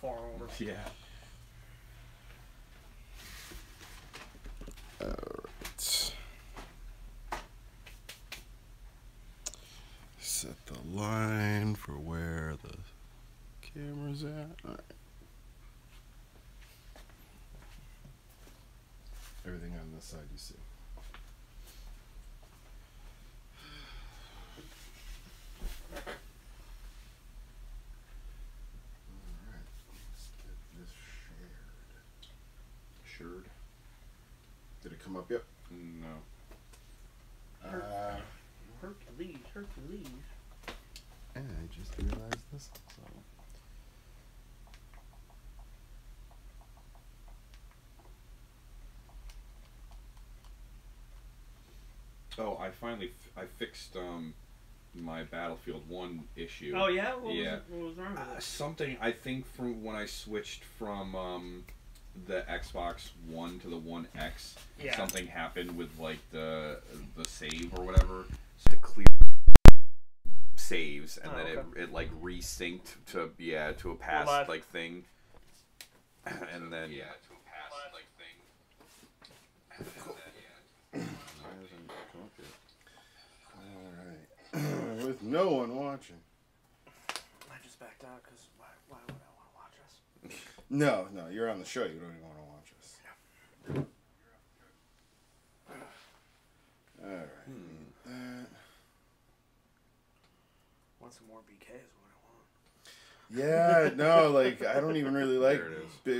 far over. Yeah. Alright. Set the line for where the camera's at. Alright. Everything on this side you see. Alright, let's get this shared. Did it come up yet? No. Hercules. And I just realized this also. Oh, I fixed my Battlefield 1 issue. Oh yeah? What was wrong with it? Something, I think, from when I switched from the Xbox One to the One X, something happened with like the save or whatever. So it cleared saves, and then it like resynced to a past like thing, and then Alright. With no one watching. I just backed out because why would I want to watch us? No, you're on the show. You don't even want to watch us. Alright. Want some more BK is what I want. Yeah, no, like, I don't even really like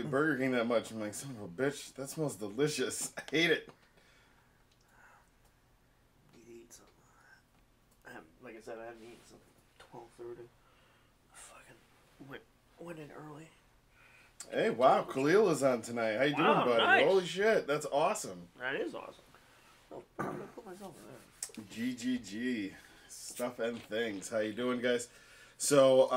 Burger King that much. I'm like, son of a bitch, that smells delicious. I hate it. Need to eat something. Like I said, I haven't eaten since 12:30. I fucking went in early. Hey, wow, Khalil is on tonight. How you doing, buddy? Nice. Holy shit, that's awesome. That is awesome. Oh, I'm gonna put myself in there. GGG. Stuff and things. How you doing, guys? So,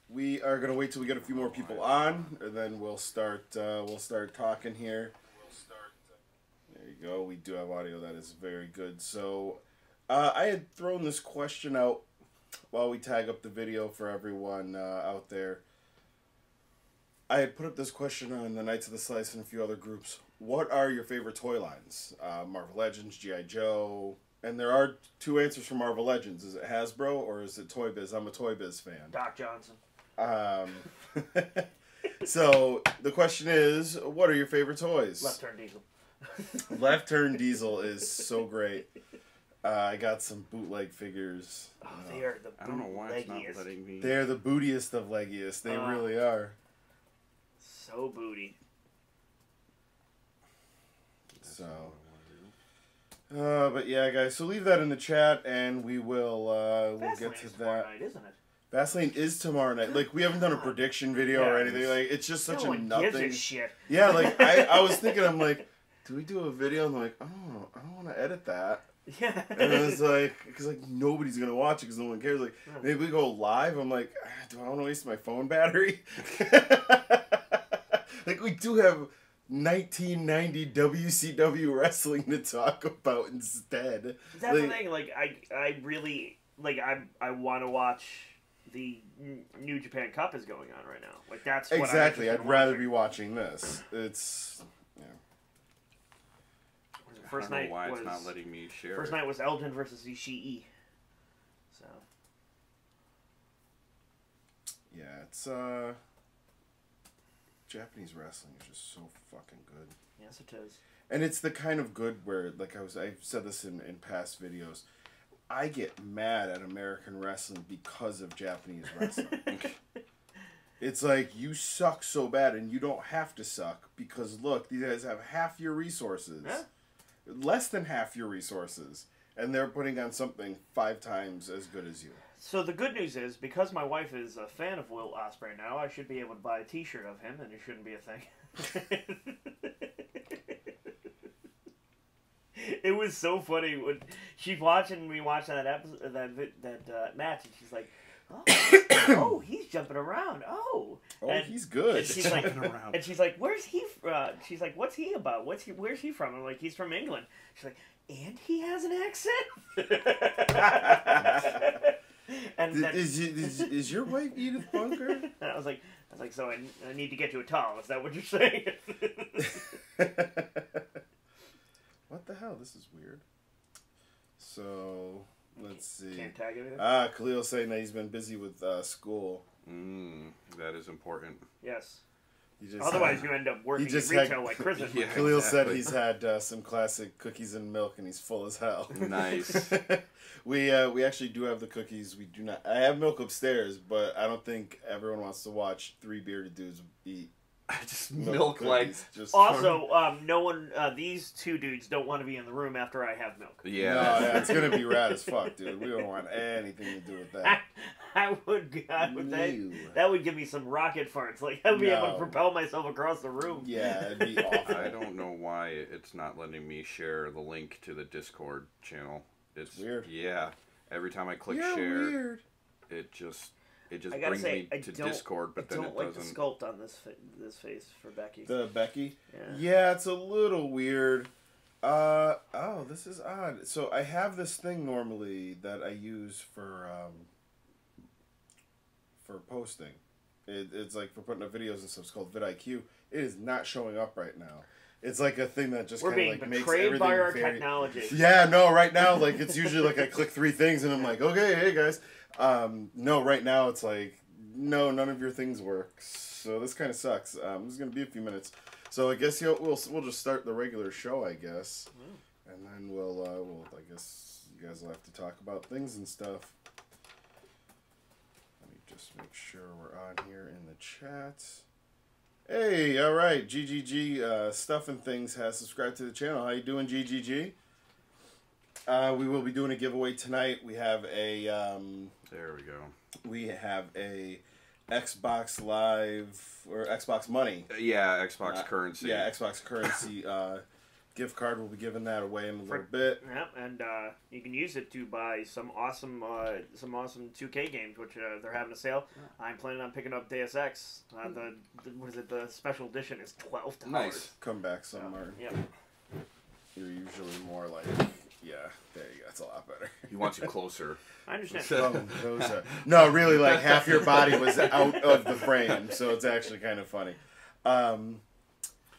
we are gonna wait till we get a few more people on, and then we'll start talking here. There you go. We do have audio. That is very good. So, I had thrown this question out while we tag up the video for everyone out there. I had put up this question on the Knights of the Slice and a few other groups. What are your favorite toy lines? Marvel Legends, G.I. Joe, and there are two answers for Marvel Legends. Is it Hasbro or is it Toy Biz? I'm a Toy Biz fan. Doc Johnson. So the question is, what are your favorite toys? Left Turn Diesel. Left Turn Diesel is so great. I got some bootleg figures. Oh, they are the I don't know why it's not leggiest. letting me. They're the bootiest of leggiest. They really are. So booty. So, but yeah, guys. So leave that in the chat, and we will we'll get to that. Night, isn't it? Vaseline is tomorrow night. Like, we haven't done a prediction video or anything. Like, it's just such no a one nothing. gives a shit. Yeah, like I was thinking, I'm like, do we do a video? I'm like, oh, I don't want to edit that. Yeah. And it was like, because like nobody's gonna watch it because no one cares. Like, maybe we go live. I'm like, do I want to waste my phone battery? Like, we do have 1990 WCW wrestling to talk about instead. That's like, the thing. Like, I really I want to watch the New Japan Cup is going on right now. Like, that's what exactly. I'm I'd rather be watching this. It's First I don't night know why was it's not letting me share. First night was Elgin versus Ishii. So yeah, it's Japanese wrestling is just so fucking good. yes, it is. And it's the kind of good where, like I've said this in past videos, I get mad at American wrestling because of Japanese wrestling. It's like, you suck so bad and you don't have to suck because look, these guys have half your resources. Yeah. Less than half your resources. And they're putting on something 5 times as good as you. So the good news is, because my wife is a fan of Will Ospreay now, I should be able to buy a T-shirt of him, and it shouldn't be a thing. It was so funny when she's watching me watch that episode, that match, and she's like, "Oh, he's jumping around. Oh, and, he's good." And she's like, and she's like, "Where's he? She's like, what's he about? Where's he from?" I'm like, "He's from England." She's like, "And he has an accent." And is your wife Edith Bunker? I was like, so I need to get you a towel. Is that what you're saying? What the hell? This is weird. So, let's see. Can't tag anything? Khalil's saying that he's been busy with school. That is important. Yes. Otherwise, you end up working in retail like Chris is. Yeah, Khalil said he's had some classic cookies and milk, and he's full as hell. Nice. We actually do have the cookies. We do not. I have milk upstairs, but I don't think everyone wants to watch three bearded dudes eat. Just milk like. Also, no one. These two dudes don't want to be in the room after I have milk. Yeah, no, yeah, it's gonna be rad as fuck, dude. We don't want anything to do with that. That would give me some rocket farts. Like I'd be able to propel myself across the room. Yeah, it'd be awful. I don't know why it's not letting me share the link to the Discord channel. It's weird. Yeah, every time I click share, weird. it just brings me to Discord, but then it doesn't. I don't like the sculpt on this face for Becky. The Becky? Yeah, it's a little weird. Oh, this is odd. So I have this thing normally that I use for posting. It's like for putting up videos and stuff. It's called vidIQ. It is not showing up right now. It's like a thing that just kind of like makes everything betrayed by our technology. Yeah, no, right now like it's usually like I click 3 things and I'm like, okay, hey guys. No, right now it's like, no, none of your things work. So this kind of sucks. This is gonna be a few minutes. So I guess we'll just start the regular show, I guess, and then we'll I guess you guys will have to talk about things and stuff. Let me just make sure we're on here in the chat. Hey, all right, GGG Stuff and Things has subscribed to the channel. How you doing, GGG? We will be doing a giveaway tonight. We have a there we go. We have a Xbox Live or Xbox Money. Yeah, Xbox currency. Yeah, Xbox currency gift card. We'll be giving that away in a little bit. Yep, and you can use it to buy some awesome 2K games, which they're having a sale. I'm planning on picking up Deus Ex. The special edition is $12. Nice. Come back somewhere. Yep. You're usually more like, yeah, there you go. That's a lot better. He wants you closer. I understand. No, really, like half your body was out of the frame, so it's actually kind of funny.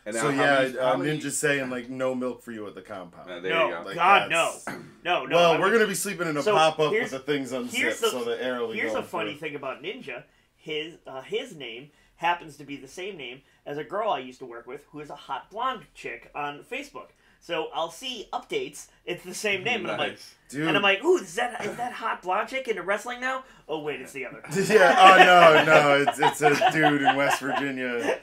Ninja's saying like no milk for you at the compound. There you go. Like, God, no. Well, we're gonna be sleeping in a pop-up with the things unzipped, so the air will go. Here's a funny thing about Ninja. His name happens to be the same name as a girl I used to work with, who is a hot blonde chick on Facebook. So I'll see updates. It's the same name, and I'm like, dude. And I'm like, ooh, is that hot blonde chick into wrestling now? Oh wait, it's the other. Yeah. Oh no, it's a dude in West Virginia.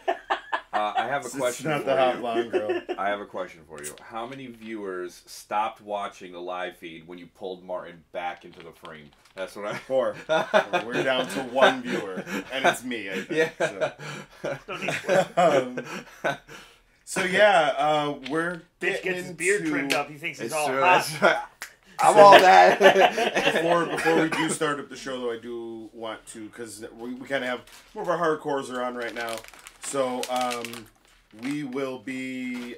I have a question. It's not the hot blonde girl. I have a question for you. How many viewers stopped watching the live feed when you pulled Martin back into the frame? That's what 4. We're down to 1 viewer, and it's me. I think. Yeah. Don't need So yeah, we're bitch gets his beard trimmed up. He thinks he's all true, hot. That's right. I'm all that. Before we do start up the show, though, I do want to, because we kind of have more of our hardcores are on right now. So I will be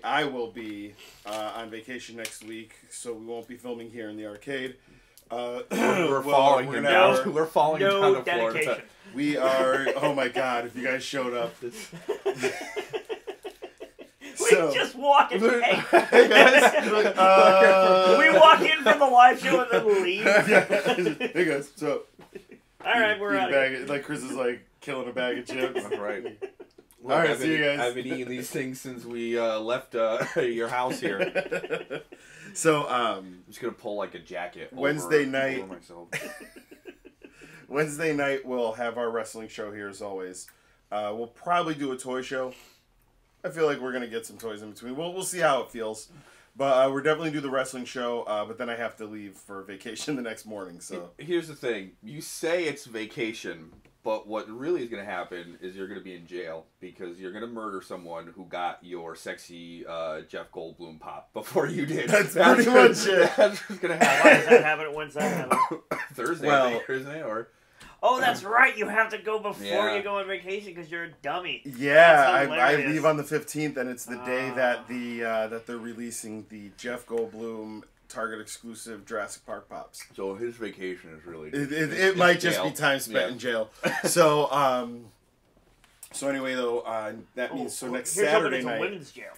on vacation next week, so we won't be filming here in the arcade. We're following him down. We're following him down to Florida. We are. Oh my God! If you guys showed up. We just walk in. Hey guys, we walk in from the live show and then leave. Hey guys, so. All right, we're out. Like Chris is like killing a bag of chips. That's right. Look, all right, see you guys. I've been eating these things since we left your house here. So I'm just gonna pull like a jacket. Wednesday night. Over myself. Wednesday night we'll have our wrestling show here as always. We'll probably do a toy show. I feel like we're gonna get some toys in between. We'll see how it feels, but we're definitely do the wrestling show. But then I have to leave for vacation the next morning. So here's the thing: you say it's vacation, but what really is gonna happen is you're gonna be in jail because you're gonna murder someone who got your sexy Jeff Goldblum pop before you did. That's pretty much it. That's what's gonna happen. Why does that happen? When's that happen? Thursday. Well, I think, Thursday or. Oh, that's right. You have to go before you go on vacation because you're a dummy. Yeah, I leave on the 15th, and it's the day that that they're releasing the Jeff Goldblum Target exclusive Jurassic Park pops. So his vacation is really... It might just be time spent in jail. So, so anyway, though, that means next Saturday night... a women's jail.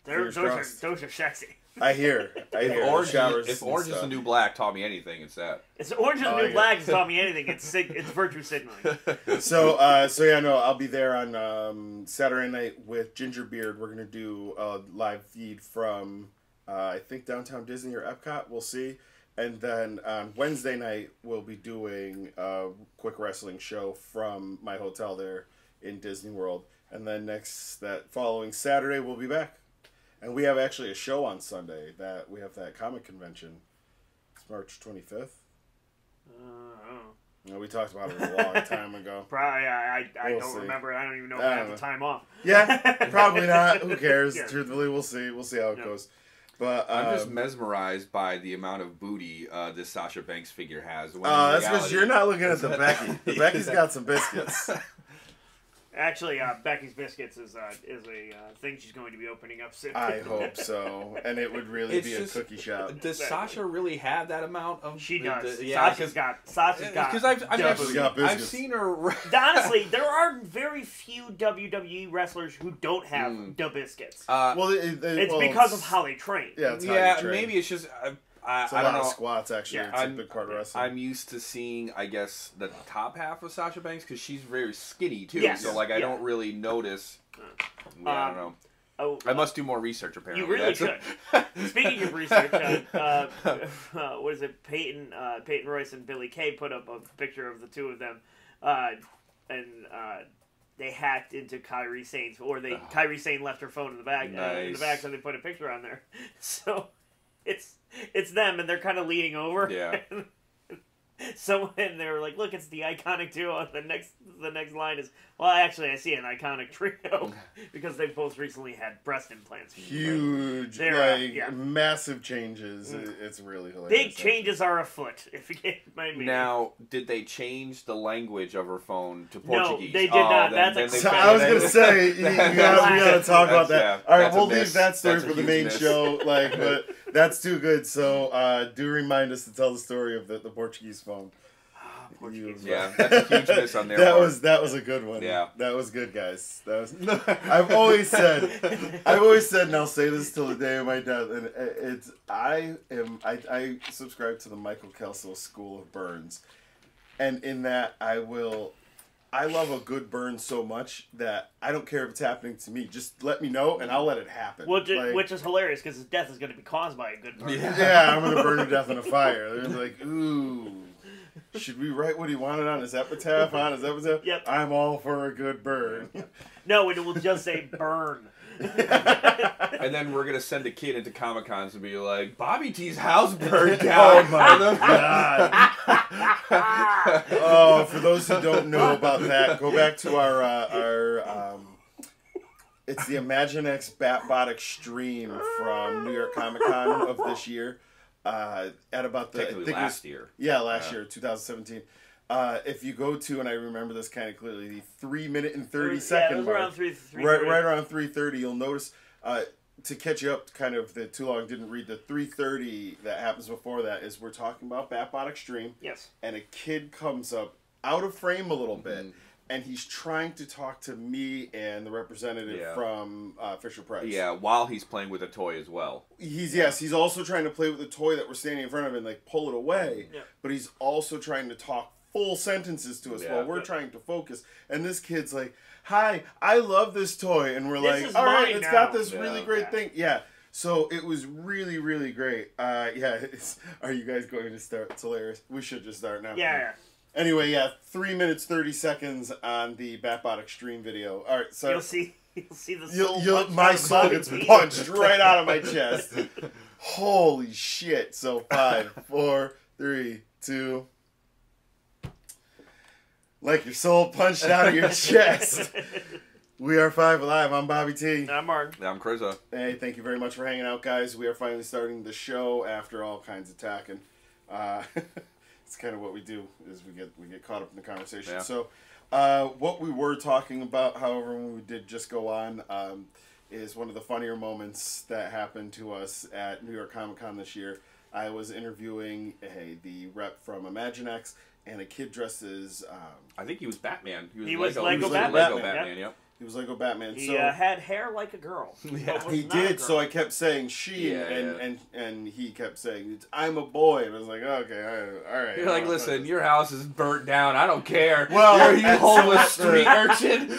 Those are sexy. I hear. If Orange is the New Black taught me anything, it's that. If Orange is the New Black has taught me anything, it's virtue signaling. So yeah, no, I'll be there on Saturday night with Gingerbeard. We're gonna do a live feed from I think downtown Disney or Epcot. We'll see. And then on Wednesday night, we'll be doing a quick wrestling show from my hotel there in Disney World. And then that following Saturday, we'll be back. And we have actually a show on Sunday that we have that comic convention. It's March 25th. No, we talked about it a long time ago. Probably, I don't remember. I don't even know if I have the time off. Yeah, probably not. Who cares? Yeah. Truthfully, we'll see. We'll see how it goes. But I'm just mesmerized by the amount of booty this Sasha Banks figure has. That's because you're not looking at the Becky. The Becky's got some biscuits. Actually, Becky's Biscuits is a thing she's going to be opening up soon. I hope so, and it would really be a cookie shop. Does Sasha really have that amount of? She does. Sasha's got. Because I've seen her. Honestly, there are very few WWE wrestlers who don't have the biscuits. It's because of how they train. Yeah, maybe it's just. It's a lot of squats, actually. Yeah. It's a big part of wrestling. I'm used to seeing, I guess, the top half of Sasha Banks because she's very skinny, too. Yes. So, I don't really notice. I don't know. I must do more research, apparently. You really should. Speaking of research, what is it? Peyton Royce and Billy Kay put up a picture of the two of them. And they hacked into Kairi Sane's, Kairi Sane left her phone in the back, so they put a picture on there. So... It's them, and they're kind of leaning over. Yeah. And they were like, "Look, it's the iconic duo." The next line is, "Well, actually, I see an iconic trio because they both recently had breast implants." Huge, massive changes. It's really hilarious. Big changes are afoot. If you get my meaning. Now, did they change the language of her phone to Portuguese? No, they did not. I was gonna say we gotta talk about that. All right, we'll leave that story for the main show. But that's too good. So do remind us to tell the story of the Portuguese phone. Yeah, that's a huge miss on their part. That was a good one. Yeah, that was good, guys. I've always said, and I'll say this till the day of my death. And I subscribe to the Michael Kelso School of Burns, and in that I love a good burn so much that I don't care if it's happening to me. Just let me know, and I'll let it happen. Which is hilarious because his death is going to be caused by a good burn. Yeah, I'm going to burn to death in a fire. They're like, ooh. Should we write what he wanted on his epitaph? Yep. I'm all for a good burn. No, it will just say burn. And then we're going to send a kid into Comic-Cons and be like, Bobby T's house burned down. Oh, my God. Oh, for those who don't know about that, go back to our it's the ImagineX Batbot Extreme from New York Comic-Con of this year. At about last year. Yeah, last year, 2017. If you go to, and I remember this kind of clearly, the 3-minute and 30-second mark, around 3 right around 3:30, you'll notice, to catch you up, kind of the too long didn't read, the 3:30 that happens before that is we're talking about Batbot Extreme. Yes. And a kid comes up out of frame a little bit. And he's trying to talk to me and the representative from Fisher Price. Yeah, while he's playing with a toy as well. He's also trying to play with the toy that we're standing in front of and pull it away. Yeah. But he's also trying to talk full sentences to us while we're trying to focus. And this kid's like, "Hi, I love this toy," and we're like, "All right, it's got this really great thing." Yeah. So it was really, really great. Are you guys going to start? It's hilarious. We should just start now. Yeah. Anyway, 3 minutes 30 seconds on the Batbot Extreme video. All right, so you'll see the soul. My soul gets punched right out of my chest. Holy shit! So 5, 4, 3, 2. Like your soul punched out of your chest. We are 5 Alive. I'm Bobby T. I'm Martin. I'm Krista. Hey, thank you very much for hanging out, guys. We are finally starting the show after all kinds of talking. It's kind of what we do, is we get caught up in the conversation. Yeah. So what we were talking about, however, when we did just go on, is one of the funnier moments that happened to us at New York Comic Con this year. I was interviewing the rep from Imaginext, and a kid dressed as... I think he was Batman. He was Lego Batman, yep. He was Lego Batman. He had hair like a girl. Yeah. He did, so I kept saying she, and he kept saying, I'm a boy. And I was like, okay, all right. You're like, listen, your house is burnt down. I don't care. Well, you homeless street urchin.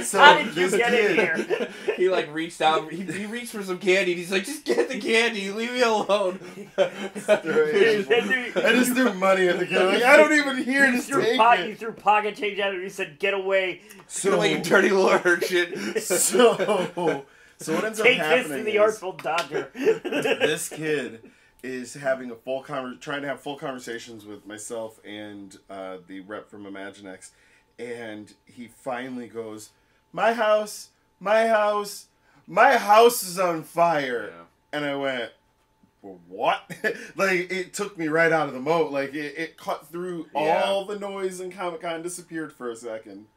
So how did you get in here? He like reached out. He reached for some candy. And he's like, just get the candy. Leave me alone. I just threw money at the kid. Like, I don't even hear this. You threw pocket change at him. And he said, "Get away." So like a dirty little urchin. So what ends up Take happening this to the Artful Dodger. This kid is having trying to have full conversations with myself and the rep from Imaginext, and he finally goes, my house is on fire. Yeah. And I went, well, what? Like, it took me right out of the mode. Like, it cut through all the noise, and Comic-Con disappeared for a second.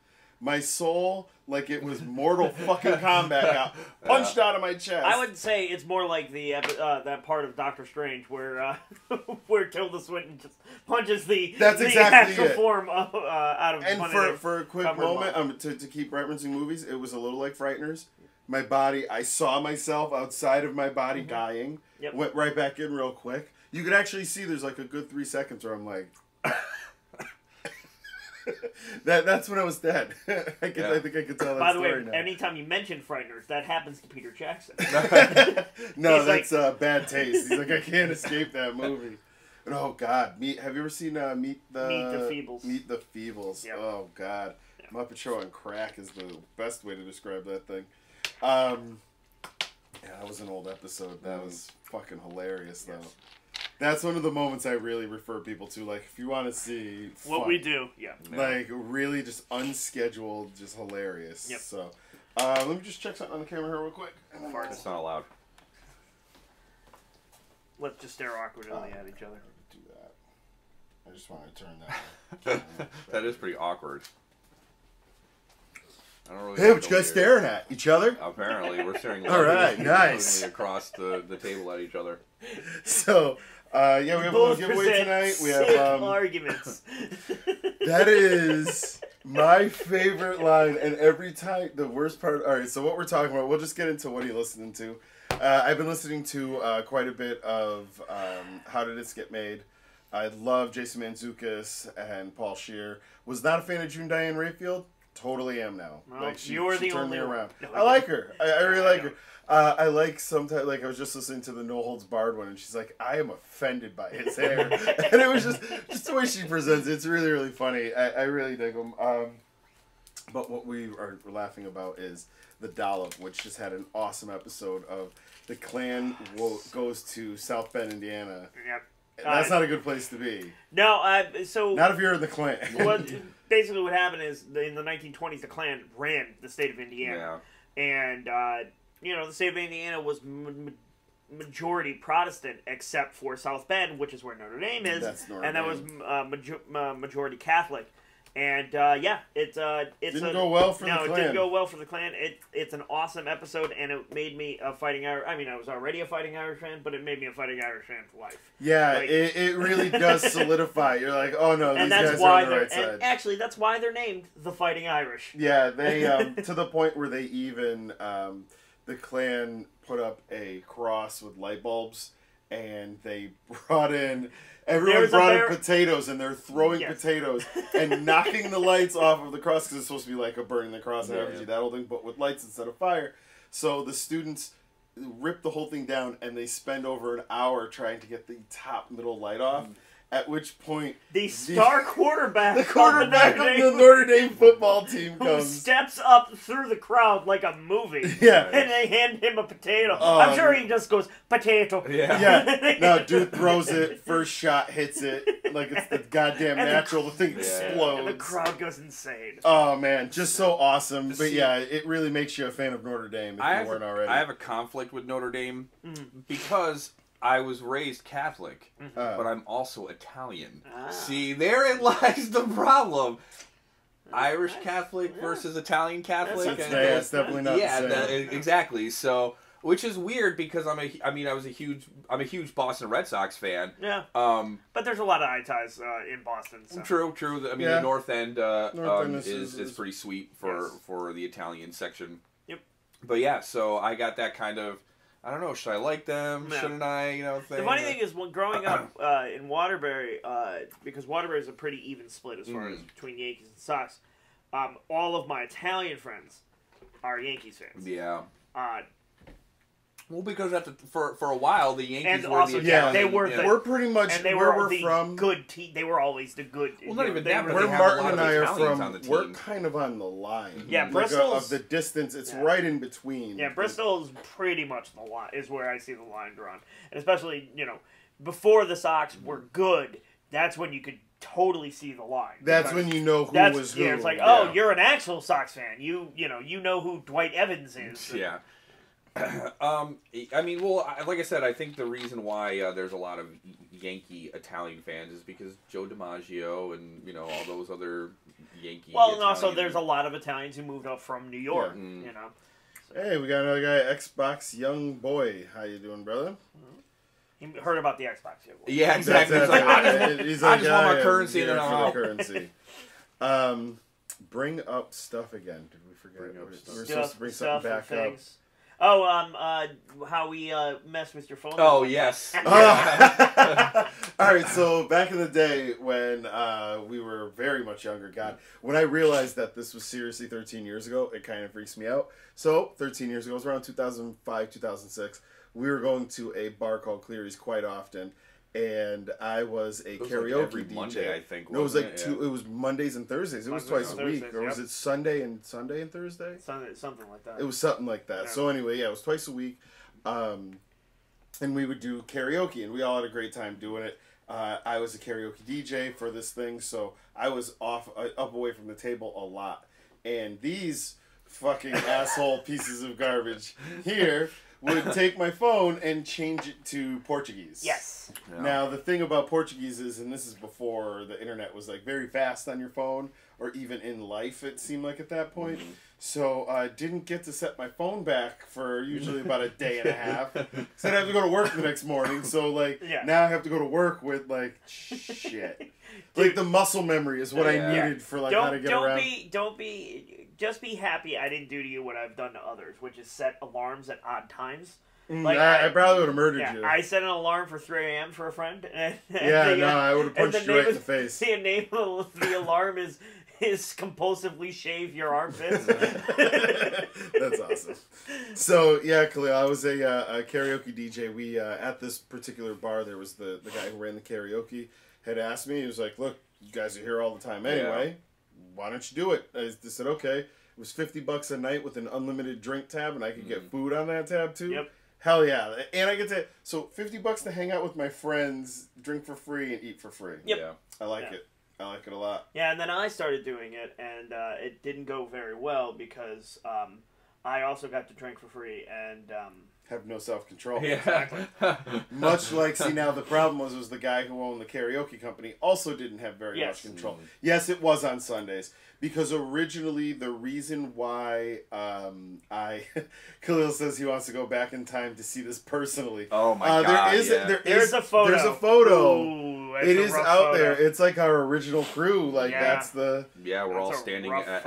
My soul, like it was Mortal fucking Kombat, punched out of my chest. I would say it's more like the that part of Doctor Strange where where Tilda Swinton just punches the actual form of, out of. And for a quick moment, to keep referencing movies, it was a little like Frighteners. My body, I saw myself outside of my body dying. Yep. Went right back in real quick. You could actually see there's like a good 3 seconds where I'm like. That's when I was dead. I think I could tell that By the story way, now. anytime you mention Frighteners, that happens to Peter Jackson. No, that's bad taste. He's like, I can't escape that movie. But, oh, God. Have you ever seen Meet the Feebles? Meet the Feebles. Yep. Oh, God. Yep. Muppet Show on crack is the best way to describe that thing. Yeah, that was an old episode. That was fucking hilarious, though. Yes. That's one of the moments I really refer people to. Like, if you want to see what we do, like really just unscheduled, just hilarious. Yep. So, let me just check something on the camera here real quick. It's not allowed. Let's just stare awkwardly at each other. Do that. I just want to turn that. That is pretty awkward. I don't really hey, what you guys staring at? Each other? Apparently, we're staring. All right, nice. Across the table at each other. So, we have a little giveaway tonight. We have arguments. That is my favorite line, and every time the worst part. All right, so what we're talking about, we'll just get into what are you listening to. I've been listening to quite a bit of How Did This Get Made. I love Jason Mantzoukas and Paul Scheer. Was not a fan of June Diane Raphael. Totally am now. Well, like she the turned me one. around. No, I like her. I really like her. I like sometimes, like I was just listening to the No Holds Barred one, and she's like, I am offended by his hair. And it was just the way she presents it. It's really, really funny. I really dig them. But what we are laughing about is The Dollop, which just had an awesome episode of the Klan goes to South Bend, Indiana. Yep. That's not a good place to be. No, so... Not if you're in the Klan. Basically what happened is, in the 1920s, the Klan ran the state of Indiana. Yeah. And, the state of Indiana was majority Protestant, except for South Bend, which is where Notre Dame is. That's Notre and Dame. That was majority Catholic. And, didn't go well for the Klan. No, it didn't go well for the Klan. It's an awesome episode, and it made me a Fighting Irish... I mean, I was already a Fighting Irish fan, but it made me a Fighting Irish fan for life. Yeah, like, it really does solidify. You're like, oh no, these guys are on the right side. And actually, that's why they're named the Fighting Irish. Yeah, they, to the point where they even, the Klan put up a cross with light bulbs, and they brought in... Everyone brought in potatoes, and they're throwing potatoes and knocking the lights off of the cross, because it's supposed to be like a burning the cross and effigy, that whole thing, but with lights instead of fire. So the students rip the whole thing down, and they spend over an hour trying to get the top middle light off. At which point, the star quarterback, of the Notre Dame football team comes, steps up through the crowd like a movie. Yeah, and they hand him a potato. I'm sure he just goes potato. Yeah. No, dude throws it. First shot hits it like it's the goddamn natural. The thing explodes. And the crowd goes insane. Oh man, just so awesome. But yeah, it really makes you a fan of Notre Dame if you weren't already. I have a conflict with Notre Dame because I was raised Catholic, but I'm also Italian. See, therein lies the problem. Irish Nice. Catholic versus Italian Catholic. It's definitely not the same. Exactly. So, which is weird because I'm a huge Boston Red Sox fan. Yeah. But there's a lot of eye ties in Boston. So. True. I mean, the North End, is pretty sweet for the Italian section. Yep. But yeah, so I got that kind of. I don't know. Should I like them? Yeah. Shouldn't I? Thing. The funny thing is, when growing up in Waterbury, because Waterbury is a pretty even split as far as between Yankees and Sox, all of my Italian friends are Yankees fans. Yeah. Well, because for a while the Yankees were also, the Italian. They were we're pretty much and they where were we're the from. Good team. They were always the good. Well, not even that. Where Martin and I are from, we're kind of on the line. Yeah, Bristol's of the distance. It's right in between. Yeah, Bristol is pretty much the line. Is where I see the line drawn, and especially before the Sox were good. That's when you could totally see the line. That's when you know who was who. Yeah, it's like, oh, you're an actual Sox fan. You know who Dwight Evans is. Yeah. I mean, well, like I said, I think the reason why there's a lot of Yankee Italian fans is because Joe DiMaggio and all those other Yankee. Well, and also there's a lot of Italians who moved up from New York. Yeah. So. Hey, we got another guy, Xbox Young Boy. How you doing, brother? He heard about the Xbox Young Boy. Yeah, exactly. I just want my currency and the currency. Bring up stuff again. Did we forget? We're supposed to bring something back up. Oh, how we messed with your phone. Oh, yes. All right, so back in the day when we were very much younger, God, when I realized that this was seriously 13 years ago, it kind of freaks me out. So, 13 years ago, it was around 2005, 2006, we were going to a bar called Cleary's quite often, and I was a karaoke every DJ. Monday, I think. No, it was like two. It was Mondays and Thursdays. It was twice a week, or was it Sunday and Thursday? Something like that. It was something like that. Yeah. So anyway, it was twice a week, and we would do karaoke, and we all had a great time doing it. I was a karaoke DJ for this thing, so I was up away from the table a lot, and these fucking asshole pieces of garbage here would take my phone and change it to Portuguese. Yes. Yeah. Now, the thing about Portuguese is, and this is before the internet was like very fast on your phone, or even in life, it seemed like at that point. Mm-hmm. So I didn't get to set my phone back for usually about a day and a half. So I'd have to go to work the next morning. So now I have to go to work with shit. Dude, the muscle memory is what I needed for how to get around. Just be happy I didn't do to you what I've done to others, which is set alarms at odd times. I probably would have murdered you. I set an alarm for 3 a.m. for a friend. And I would have punched you right in the face. The name of the alarm is compulsively shave your armpits. That's awesome. So, yeah, Khalil, I was a karaoke DJ. We, at this particular bar, there was the guy who ran the karaoke had asked me. He was like, look, you guys are here all the time anyway. Yeah. Why don't you do it? I said, okay. It was $50 a night with an unlimited drink tab, and I could get food on that tab, too. Yep. Hell yeah. And I get to... So, $50 to hang out with my friends, drink for free, and eat for free. Yep. Yeah. I like it. I like it a lot. Yeah, and then I started doing it, and it didn't go very well because I also got to drink for free and... have no self-control. Yeah. Exactly. Much like, now the problem was the guy who owned the karaoke company also didn't have very much control. Mm-hmm. Yes, it was on Sundays. Because originally, the reason why Khalil says he wants to go back in time to see this personally. Oh my God, There's a photo. There's a photo. Ooh, it is out there. It's like our original crew. That's the... Yeah, we're all standing at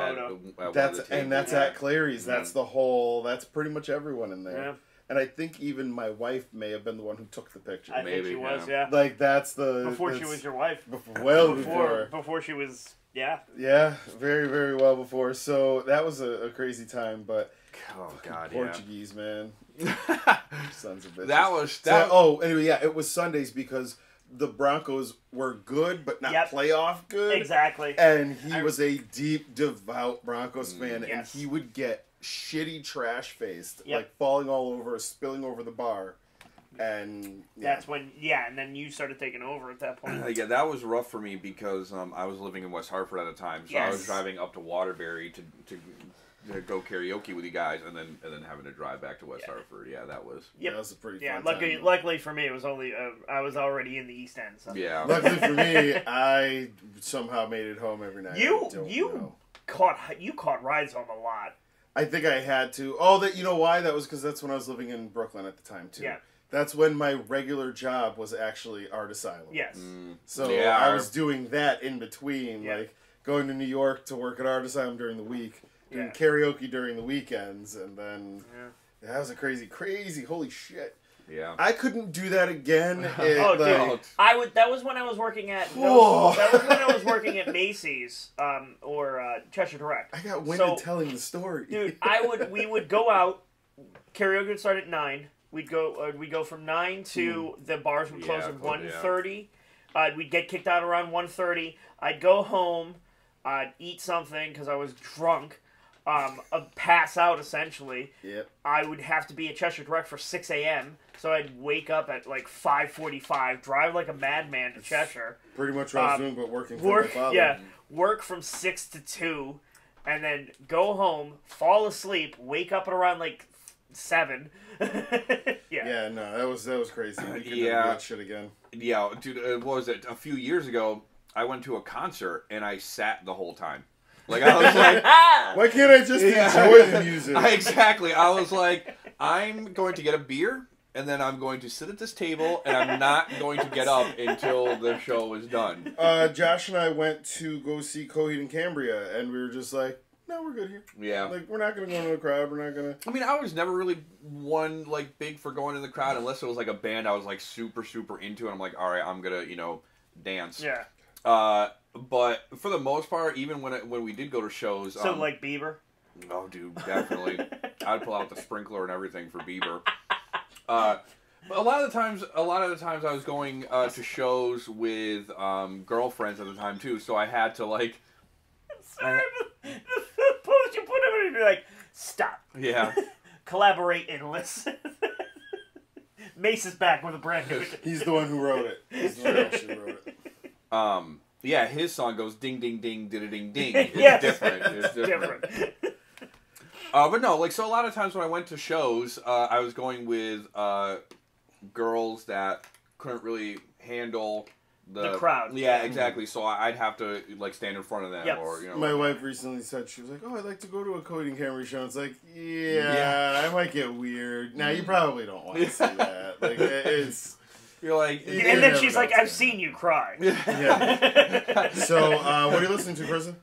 that's at Clary's. Mm-hmm. That's the whole... That's pretty much everyone in there. Yeah. And I think even my wife may have been the one who took the picture. I think she was, yeah. That's the... Before she was your wife. Before. Before she was... Yeah. Yeah, very, very well before. So that was a crazy time, but... Oh, God, Portuguese, man. Sons of bitches. Anyway, it was Sundays because the Broncos were good, but not playoff good. Exactly. And he was a deep, devout Broncos fan, and he would get shitty trash faced, falling all over, spilling over the bar. And that's when, and then you started taking over at that point. Yeah, that was rough for me because I was living in West Hartford at the time, so I was driving up to Waterbury to go karaoke with you guys, and then having to drive back to West Hartford. Yeah, that was that was a pretty fun time. Luckily for me, it was only I was already in the East End. So. Yeah, luckily for me, I somehow made it home every night. caught rides home a lot. I think I had to. Oh, you know why? That was because that's when I was living in Brooklyn at the time too. Yeah. That's when my regular job was actually Art Asylum. Yes. So I was doing that in between, like going to New York to work at Art Asylum during the week, doing karaoke during the weekends, and then that was a crazy, holy shit. Yeah. I couldn't do that again. Dude, that was when I was working at. That was when I was working at Macy's, or Cheshire Direct. I got winded telling the story. Dude, we would go out. Karaoke would start at 9. We'd go from 9 to the bars would close at 1:30. We'd get kicked out around 1:30. I'd go home. I'd eat something because I was drunk. Pass out essentially. Yep. I would have to be at Cheshire Direct for 6 a.m. So I'd wake up at like 5:45, drive like a madman to Cheshire. Pretty much what I was doing, but working for my father. Yeah, work from 6 to 2, and then go home, fall asleep, wake up at around like 7. Yeah, no, that was crazy. We could never do that shit again. Yeah, dude, what was it? A few years ago, I went to a concert, and I sat the whole time. Like, I was like... Why can't I just enjoy the music? Exactly. I was like, I'm going to get a beer, and then I'm going to sit at this table, and I'm not going to get up until the show is done. Josh and I went to go see Coheed and Cambria, and we were just like, no, we're good here. Yeah. Like, we're not going to go into the crowd. We're not going to... I mean, I was never really one, like, big for going in the crowd, unless it was, like, a band I was, like, super into, and I'm like, all right, I'm going to, you know, dance. Yeah. But for the most part, even when we did go to shows... So, like Bieber? Oh, dude, definitely. I'd pull out the sprinkler and everything for Bieber. But a lot of the times I was going to shows with girlfriends at the time, too, so I had to, like... Sorry, the post you put him in, you'd be like, stop. Yeah. Collaborate and listen. Mace is back with a brand new... He's the one who wrote it. He's the one who actually wrote it. Yeah, his song goes ding ding ding ding ding ding. Yes. It's different. But no, like, so a lot of times when I went to shows, I was going with girls that couldn't really handle the crowd. Yeah, exactly. So I'd have to, like, stand in front of them. Yep. Or, you know. My wife recently said, she was like, oh, I'd like to go to a Coheed and Cambria show. It's like, yeah, I might get weird. Now, you probably don't want to see that. Like, it's... You're like... And then she's like, I've seen you cry. Yeah. So, what are you listening to, Kristen?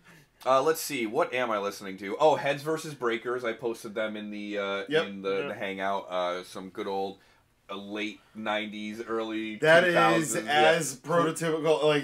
Let's see. What am I listening to? Oh, Heads vs. Breakers. I posted them in the the hangout. Some good old late 90s, early 2000s. That is as prototypical. Like,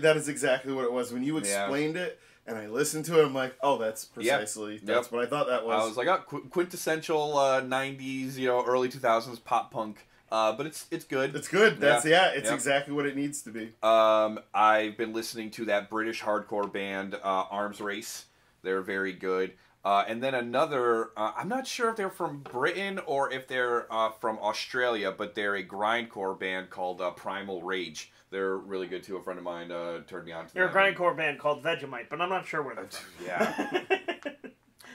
that is exactly what it was. When you explained it, and I listened to it, I'm like, oh, that's precisely, that's what I thought that was. I was like, oh, quintessential 90s, you know, early 2000s pop punk. But it's good. It's good. That's it's exactly what it needs to be. I've been listening to that British hardcore band Arms Race. They're very good. And then another. I'm not sure if they're from Britain or if they're from Australia, but they're a grindcore band called Primal Rage. They're really good too. A friend of mine turned me on to. They're a grindcore band called Vegemite, but I'm not sure where they're from. Yeah.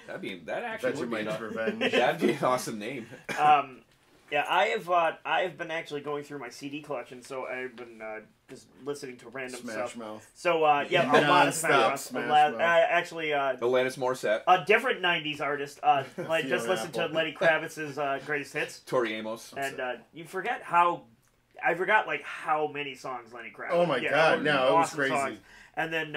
That actually would be Revenge. That'd be an awesome name. Yeah, I have been actually going through my CD collection, so I've been just listening to random Smash stuff. Mouth. So a lot of Smash Mouth. Actually, Alanis Morissette. A different '90s artist. Just listened to Lenny Kravitz's greatest hits. Tori Amos. And I forgot how many songs Lenny Kravitz. Oh my god! No, it was crazy. Songs. And then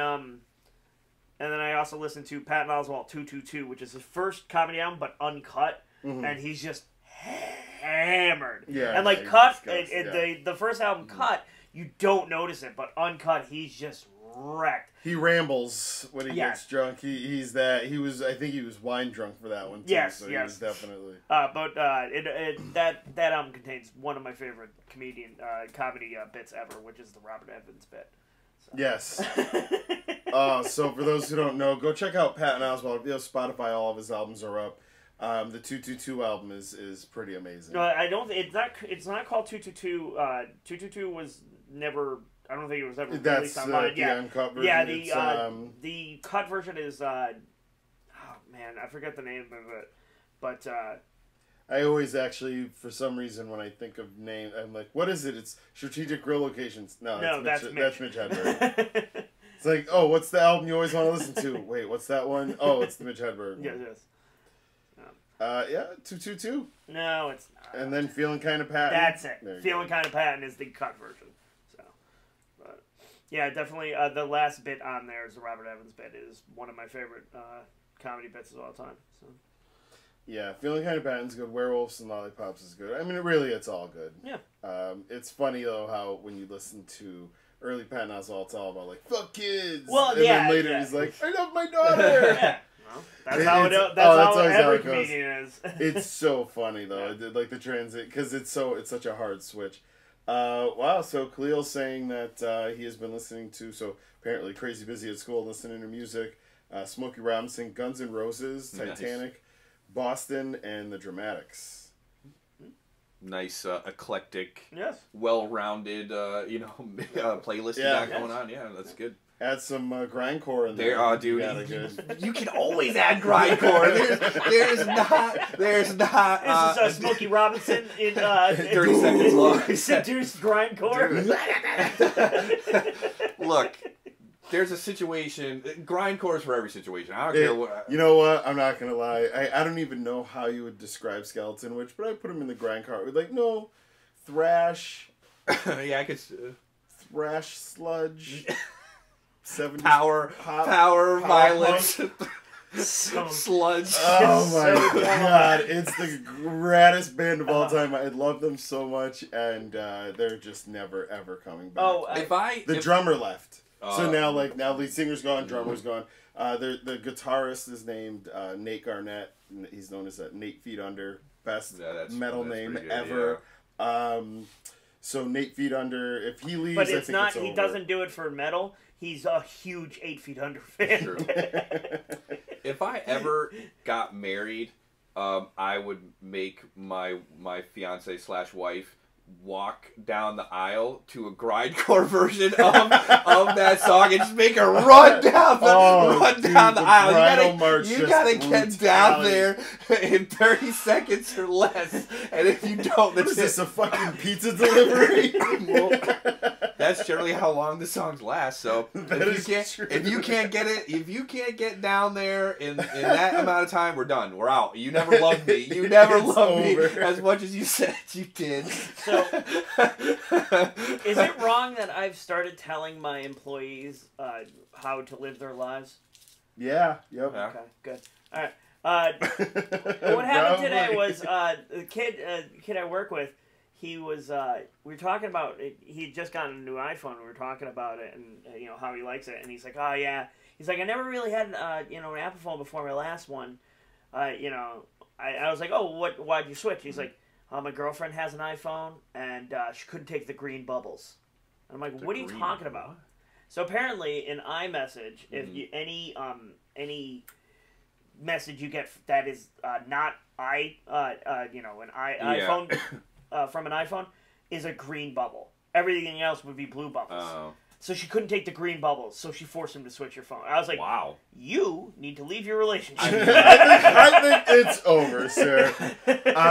I also listened to Patton Oswalt 222, which is his first comedy album, but uncut, and he's just hammered. Yeah, and like cut, the first album cut, you don't notice it, but uncut, he's just wrecked. He rambles when he gets drunk. I think he was wine drunk for that one too. Yes, so he was definitely. That album contains one of my favorite comedy bits ever, which is the Robert Evans bit. So. Yes. So for those who don't know, go check out Patton Oswalt. Spotify, all of his albums are up. The 222 album is pretty amazing. No, I don't. It's not called 222. 222 was never. I don't think it was ever released online. The uncut version. Yeah, the cut version is. Oh man, I forget the name of it, but. I always actually, for some reason, when I think of name, I'm like, what is it? It's Strategic Grill Locations. No, that's Mitch Hedberg. It's like, oh, what's the album you always want to listen to? Wait, what's that one? Oh, it's the Mitch Hedberg. Yes, yes. Yeah, 222. No, it's not. And then Feeling Kind of Patent. That's it. Feeling Kind of Patent is the cut version. So, but yeah, definitely the last bit on there is the Robert Evans bit. Is one of my favorite comedy bits of all time. So. Yeah, Feeling Kind of Patent's good. Werewolves and Lollipops is good. I mean, it's all good. Yeah. It's funny, though, how when you listen to early Patton Oswalt, it's all about, like, fuck kids. Well, and then later he's like, I love my daughter. Yeah. Well, that's how every comedian is. It's so funny, though. Yeah. Like, the transit, because it's such a hard switch. Wow, so Khalil's saying that he has been listening to, so apparently crazy busy at school, listening to music, Smokey Robinson, Guns N' Roses, Titanic, Boston, and the Dramatics. Nice, eclectic, yes, well-rounded, playlist you got going on. Yeah, that's good. Add some grindcore in there. Dude. You can always add grindcore. There's not. This is Smokey Robinson in 30 seconds long. Seduced grindcore. Look, there's a situation. Grindcore is for every situation. I don't care what. You know what? I'm not gonna lie. I don't even know how you would describe Skeleton Witch, but I put him in the grindcore. Like, no, thrash. Yeah, I could. Thrash sludge. 70s power, violence, sludge. Oh my god, it's the greatest band of all time. I love them so much, and they're just never ever coming back. The drummer left, so now lead singer's gone, drummer's gone. The guitarist is named Nate Garnett. He's known as Nate Feet Under, best metal name ever. Yeah. So Nate Feet Under, if he leaves, but it's I think not. It's over. He doesn't do it for metal. He's a huge 8 Feet Under fan. True. If I ever got married, I would make my fiance / wife walk down the aisle to a grindcore version of that song and just make her run down the aisle. You gotta get down there in 30 seconds or less. And if you don't, is this a fucking pizza delivery? Well, that's generally how long the songs last. So if you can't get down there in that amount of time, we're done. We're out. You never loved me. You never loved me as much as you said you did. So, is it wrong that I've started telling my employees how to live their lives? Yeah. Yep. Okay. Good. All right. What happened today was the kid I work with. He was, we were talking about, he had just gotten a new iPhone, and we were talking about it, and, how he likes it, and he's like, oh, yeah. He's like, I never really had, an Apple phone before my last one. I was like, oh, why'd you switch? He's like, my girlfriend has an iPhone, and she couldn't take the green bubbles. And I'm like, what are you talking about? So apparently, in iMessage, if you, any message you get that is not iPhone... from an iPhone is a green bubble. Everything else would be blue bubbles. So she couldn't take the green bubbles, so she forced him to switch her phone. I was like, wow, you need to leave your relationship. I think it's over, sir.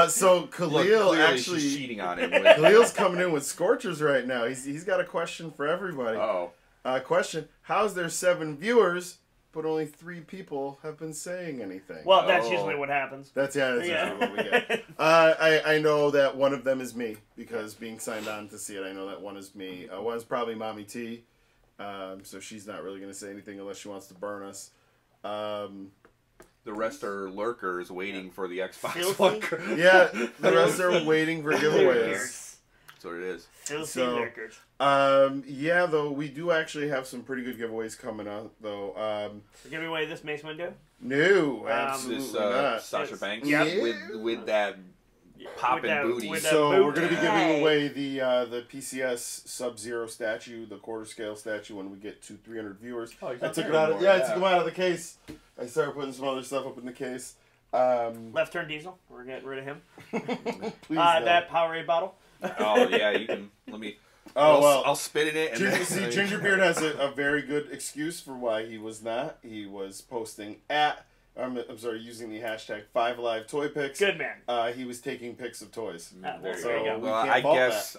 So Khalil actually cheating on him. Khalil's coming in with scorchers right now. He's got a question for everybody. Question: how's there 7 viewers, but only 3 people have been saying anything? Well, that's usually what happens. That's usually what we get. I know that one of them is me, because being signed on to see it, I know that one is me. One's probably Mommy T, so she's not really going to say anything unless she wants to burn us. The rest are lurkers waiting for the Xbox One. Yeah, the rest are waiting for giveaways. That's what it is. Lurkers. Yeah, though, we do actually have some pretty good giveaways coming up, though. We're giving away this Mace Window? No, absolutely this, not. Sasha Banks Yeah. with that popping booty. So we're going to be giving away the PCS Sub-Zero statue, the quarter scale statue, when we get to 300 viewers. I took it out. I took them out of the case. I started putting some other stuff up in the case. Left Turn Diesel. We're getting rid of him. Please that Powerade bottle. Oh yeah, you can. Let me. I'll spit in it. And Gingerbeard has a very good excuse for why he was not. He was posting using the hashtag 5AliveToyPics. Good man. He was taking pics of toys. There you go. Well, I guess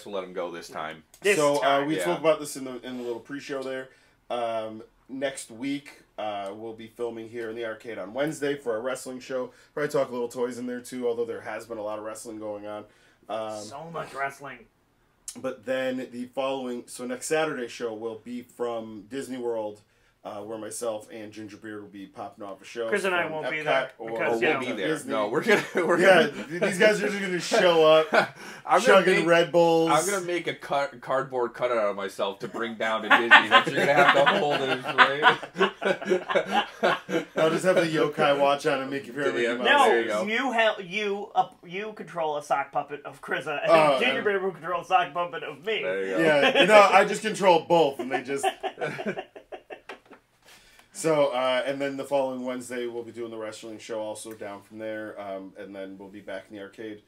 we'll let him go this time. We spoke about this in the little pre-show there. Next week, we'll be filming here in the arcade on Wednesday for a wrestling show. Probably talk a little toys in there too, although there has been a lot of wrestling going on. So much wrestling. But then the following, so next Saturday show will be from Disney World, where myself and Gingerbeard will be popping off a show. Chris and I won't be there because we'll be there. Disney. No, we're gonna. These guys are just gonna show up, chugging Red Bulls. I'm gonna make a cardboard cutout of myself to bring down to Disney that you're gonna have to hold it. Right? I'll just have the yokai watch on and make you feel like No, you control a sock puppet of Krissa, and Gingerbeard will control a sock puppet of me. There you go. Yeah, I just control both, and they just. So, and then the following Wednesday, we'll be doing the wrestling show also down from there, and then we'll be back in the arcade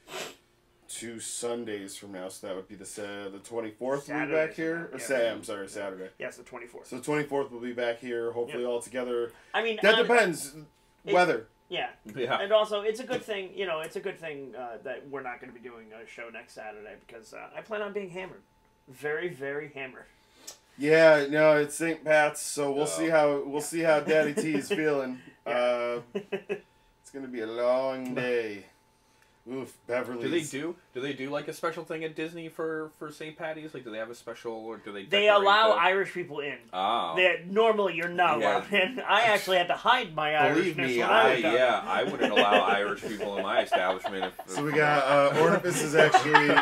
2 Sundays from now, so that would be the 24th we'll be back here? I'm sorry, Saturday. Yes, the 24th. So the 24th we'll be back here, hopefully all together. I mean... That depends. Weather. Yeah. And also, it's a good thing, that we're not going to be doing a show next Saturday, because I plan on being hammered. Very, very hammered. Yeah, no, it's St. Pat's, so we'll see how Daddy T is feeling. It's gonna be a long day. Oof, Beverly's. Do they do like a special thing at Disney for St. Patty's? Like, do they have a special, or do they? They allow Irish people in. Oh. Normally you're not allowed in. I actually had to hide my Irishness. Believe me, I wouldn't allow Irish people in my establishment. So we got Ornipus is actually.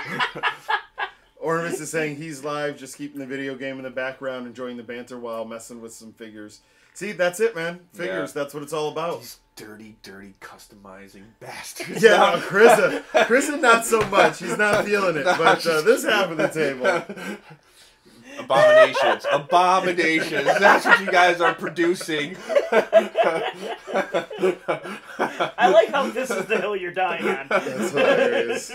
Ornus is saying he's live, just keeping the video game in the background, enjoying the banter while messing with some figures. See, that's it, man. Figures, that's what it's all about. These dirty, customizing bastards. Yeah, no, Krissa not so much. He's not feeling it. But this half of the table. Abominations. That's what you guys are producing. I like how this is the hill you're dying on. That's hilarious.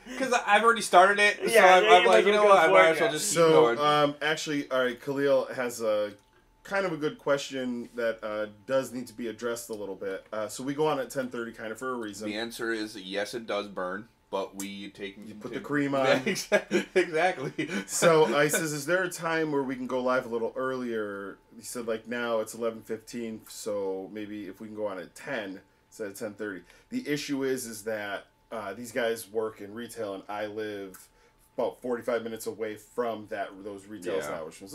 Because I've already started it, so I'm like, you know what, I might as well just keep going. Actually, all right, Khalil has a kind of a good question that does need to be addressed a little bit. So we go on at 10:30 kind of for a reason. The answer is yes, it does burn, but we take... You put the cream on. Exactly. So I says, is there a time where we can go live a little earlier? He said, like, now it's 11:15, so maybe if we can go on at 10 instead of 10:30. The issue is that these guys work in retail, and I live about 45 minutes away from those retail establishments.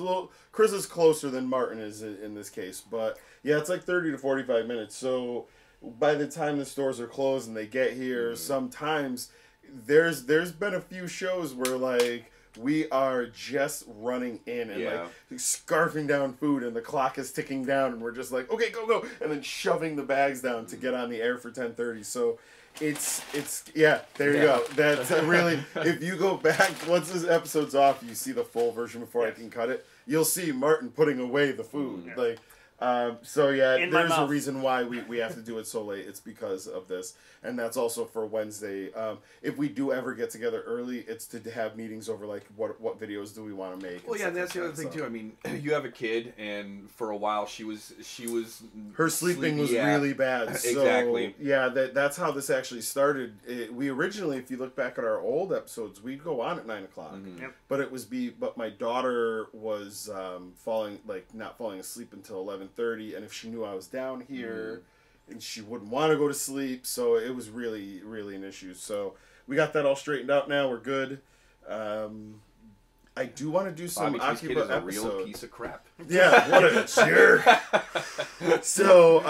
Chris is closer than Martin is in this case, but yeah, it's like 30 to 45 minutes. So by the time the stores are closed and they get here, sometimes there's been a few shows where like we are just running in and like scarfing down food, and the clock is ticking down, and we're just like, okay, go, and then shoving the bags down to get on the air for 10:30. So. It's there you go. That's really, if you go back, once this episode's off, you see the full version before I can cut it, you'll see Martin putting away the food. Like, so yeah, there's a reason why we have to do it so late. It's because of this. And that's also for Wednesday. If we do ever get together early, it's to have meetings over like what videos do we want to make. Well, yeah, that's the other thing too. I mean, you have a kid, and for a while she was her sleeping was really bad. So, exactly. Yeah, that's how this actually started. We originally, if you look back at our old episodes, we'd go on at 9 o'clock. But my daughter was not falling asleep until 11:30, and if she knew I was down here. And she wouldn't want to go to sleep, so it was really, really an issue. So we got that all straightened out now. We're good. I do want to do some Akiba episode. A real piece of crap. Yeah, what a jerk. So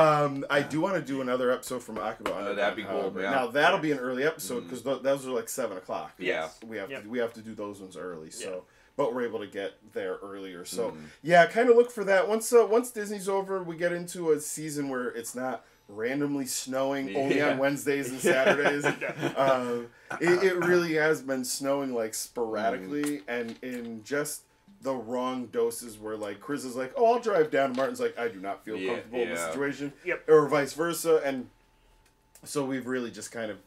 I do want to do another episode from Akiba. That'd be cool. Yeah. Now that'll be an early episode because those are like 7 o'clock. Yeah, we have to do those ones early. So. But we're able to get there earlier. So, yeah, kind of look for that. Once Disney's over, we get into a season where it's not randomly snowing only on Wednesdays and Saturdays. It really has been snowing, like, sporadically and in just the wrong doses where, like, Chris is like, oh, I'll drive down. And Martin's like, I do not feel comfortable in this situation. Or vice versa. And so we've really just kind of...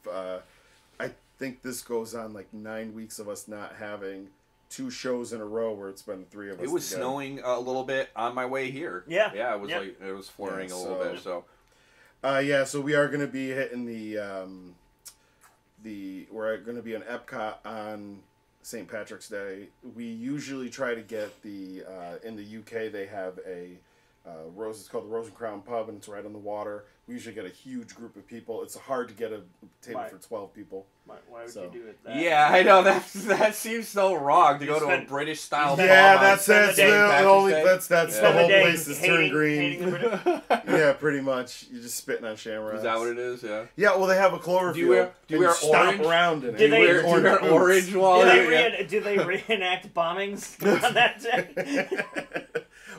I think this goes on, like, 9 weeks of us not having... 2 shows in a row where it's been 3 of us. It was snowing a little bit on my way here. Yeah, it was like it was flurrying a little bit. So, so we are going to be hitting we're going to be in Epcot on St. Patrick's Day, we usually try to get the in the UK they have a Rose. It's called the Rose and Crown Pub, and it's right on the water. We usually get a huge group of people. It's hard to get a table for 12 people. Why would you do it? Yeah, I know that seems so wrong to go to a British style. Yeah, that's the whole place is turned green. Yeah, pretty much. You're just spitting on shamrocks. Is that what it is? Yeah. Yeah. Well, they have a Cloverfield. Do you wear orange? Stomp around in it. Do you wear orange while do they reenact bombings on that day?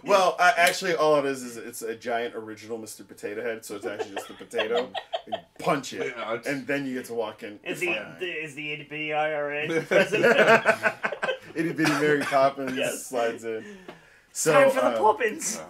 Well, actually, all it is it's a giant original Mr. Potato Head, so it's actually just a potato. And punch it, and then you get to walk in. Is the itty-bitty IRA president? Itty-bitty Mary Poppins slides in. So, time for the Poppins!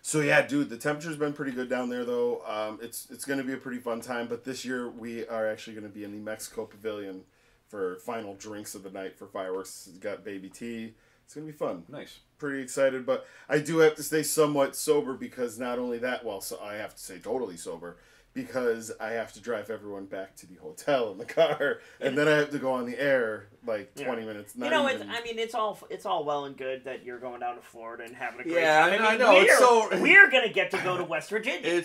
So, yeah, dude, the temperature's been pretty good down there, though. It's going to be a pretty fun time, but this year we are actually going to be in the Mexico Pavilion for final drinks of the night for fireworks. It's got baby tea. It's going to be fun. Nice. Pretty excited, but I do have to stay somewhat sober because not only that, so I have to stay totally sober because I have to drive everyone back to the hotel in the car, and then I have to go on the air like 20 minutes. It's all well and good that you're going down to Florida and having a great time. Yeah, I know. We're gonna get to go to West Virginia.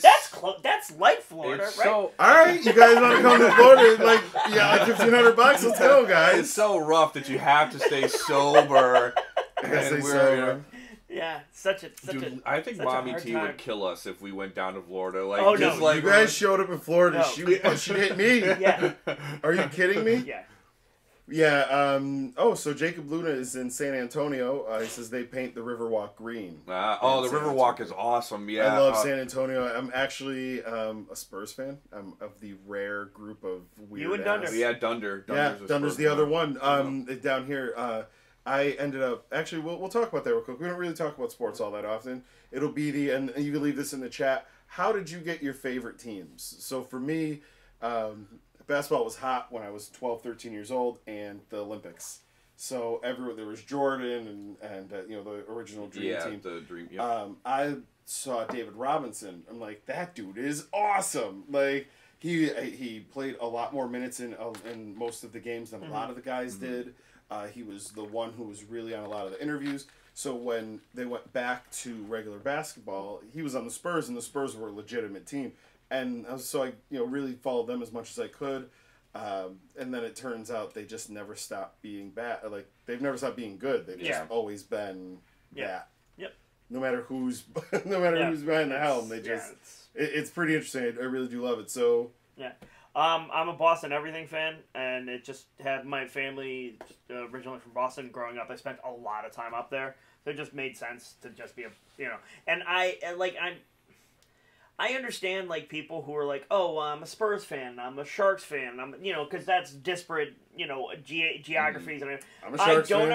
That's like Florida, right? All right, you guys want to come to Florida? Like $1,500. Let's go, guys. It's so rough that you have to stay sober. Yeah, I think Mommy T would kill us if we went down to Florida. You guys showed up in Florida. No. She hit me. Yeah. Are you kidding me? Yeah. Yeah. So Jacob Luna is in San Antonio. He says they paint the Riverwalk green. The Riverwalk is awesome. Yeah. I love San Antonio. I'm actually a Spurs fan. I'm of the rare group of weird. You and Dunder. Yeah, Dunder. Dunder's the other one. Down here. I ended up actually. We'll talk about that real quick. We don't really talk about sports all that often. It'll be and you can leave this in the chat. How did you get your favorite teams? So for me, basketball was hot when I was 12, 13 years old, and the Olympics. So there was Jordan and the original Dream Team. The Dream. Yeah. I saw David Robinson. I'm like, that dude is awesome. Like he played a lot more minutes in most of the games than a lot of the guys did. He was the one who was really on a lot of the interviews. So when they went back to regular basketball, he was on the Spurs, and the Spurs were a legitimate team. And I really followed them as much as I could. And then it turns out they just never stopped being bad. Like, they've never stopped being good. They've just always been that. Yep. No matter who's behind the helm, it's pretty interesting. I really do love it. So yeah. I'm a Boston everything fan, and it just had my family originally from Boston. Growing up, I spent a lot of time up there, so it just made sense to just be And I understand people who are like, oh, I'm a Spurs fan, I'm a Sharks fan, because that's disparate, geographies. And I'm a Sharks fan.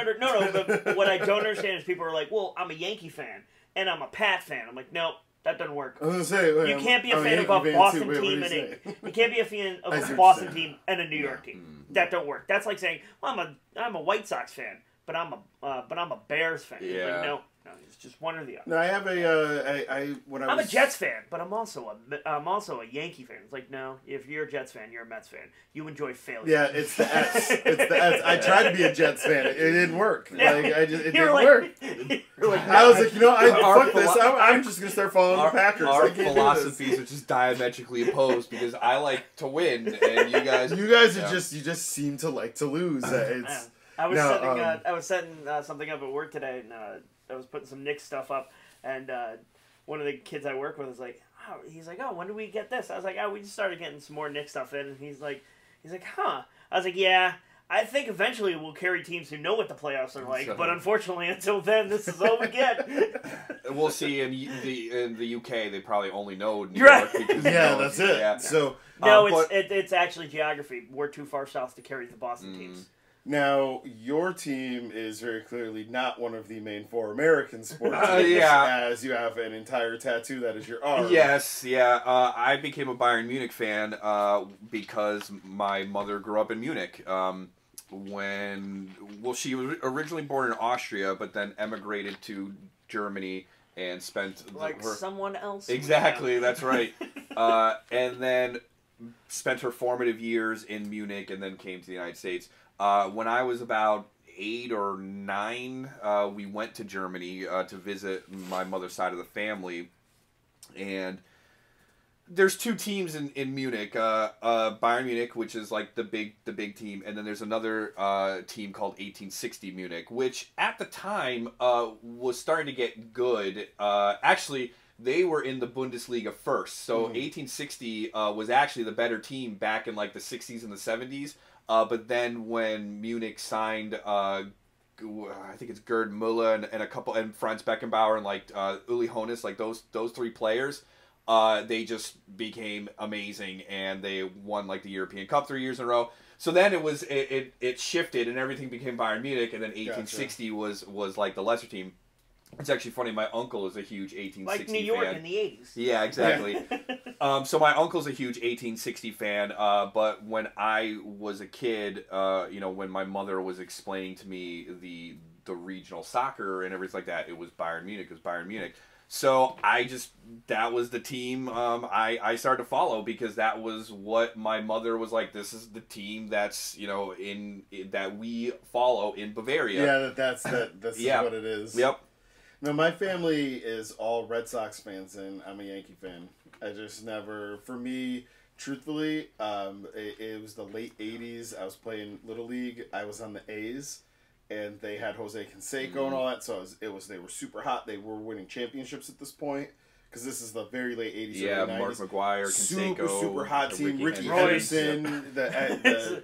But what I don't understand is people are like, well, I'm a Yankee fan and I'm a Pat fan. I'm like, no. That doesn't work. I was gonna say, you can't be a fan of a Boston team you can't be a fan of a Boston team and a New York team. That don't work. That's like saying, well, I'm a White Sox fan, but I'm a Bears fan. Yeah. Like, no, it's just one or the other. No, I have I'm a Jets fan, but I'm also a Yankee fan. It's like, no, if you're a Jets fan, you're a Mets fan. You enjoy failure. Yeah, it's the S. It's the S. I tried to be a Jets fan. It didn't work. Yeah. It didn't work. I was like, fuck this. I'm just gonna start following the Packers. Our philosophies are just diametrically opposed because I like to win, and you guys you just seem to like to lose. I was setting something up at work today, and I was putting some Knicks stuff up, and one of the kids I work with is like, he's like, oh, when do we get this? I was like, oh, we just started getting some more Knicks stuff in, and he's like, huh? I was like, yeah, I think eventually we'll carry teams who know what the playoffs are like, but unfortunately, until then, this is all we get. We'll see in the UK, they probably only know New York. York. That's it. Yeah. So it's actually geography. We're too far south to carry the Boston teams. Now, your team is very clearly not one of the main four American sports teams, as you have an entire tattoo that is your arm. Yes, yeah. I became a Bayern Munich fan because my mother grew up in Munich. She was originally born in Austria, but then emigrated to Germany and spent someone else. Exactly, that's right. And then spent her formative years in Munich, and then came to the United States. when I was about 8 or 9, we went to Germany to visit my mother's side of the family, and there's 2 teams in Munich, Bayern Munich, which is like the big team, and then there's another team called 1860 Munich, which at the time was starting to get good. Actually, they were in the Bundesliga first, so 1860 was actually the better team back in like the 60s and the 70s. But then when Munich signed, I think it's Gerd Müller and a couple, and Franz Beckenbauer and like Uli Hoeneß, like those 3 players. They just became amazing, and they won like the European Cup 3 years in a row. So then it shifted, and everything became Bayern Munich, and then 1860 was like the lesser team. It's actually funny. My uncle is a huge 1860 like New York fan. in the 80s. Yeah, exactly. So my uncle's a huge 1860 fan. But when I was a kid, when my mother was explaining to me the regional soccer and everything like that, it was Bayern Munich. It was Bayern Munich. So that was the team I started to follow, because that was what my mother was like. This is the team that's that we follow in Bavaria. Yeah, that's is what it is. Yep. No, my family is all Red Sox fans, and I'm a Yankee fan. I just never, for me, truthfully, it was the late '80s. I was playing Little League. I was on the A's. And they had Jose Canseco and all that, so they were super hot. They were winning championships at this point, because this is the very late 80s. Yeah, Mark McGwire, Canseco, super hot team. Ricky Henderson. Henderson,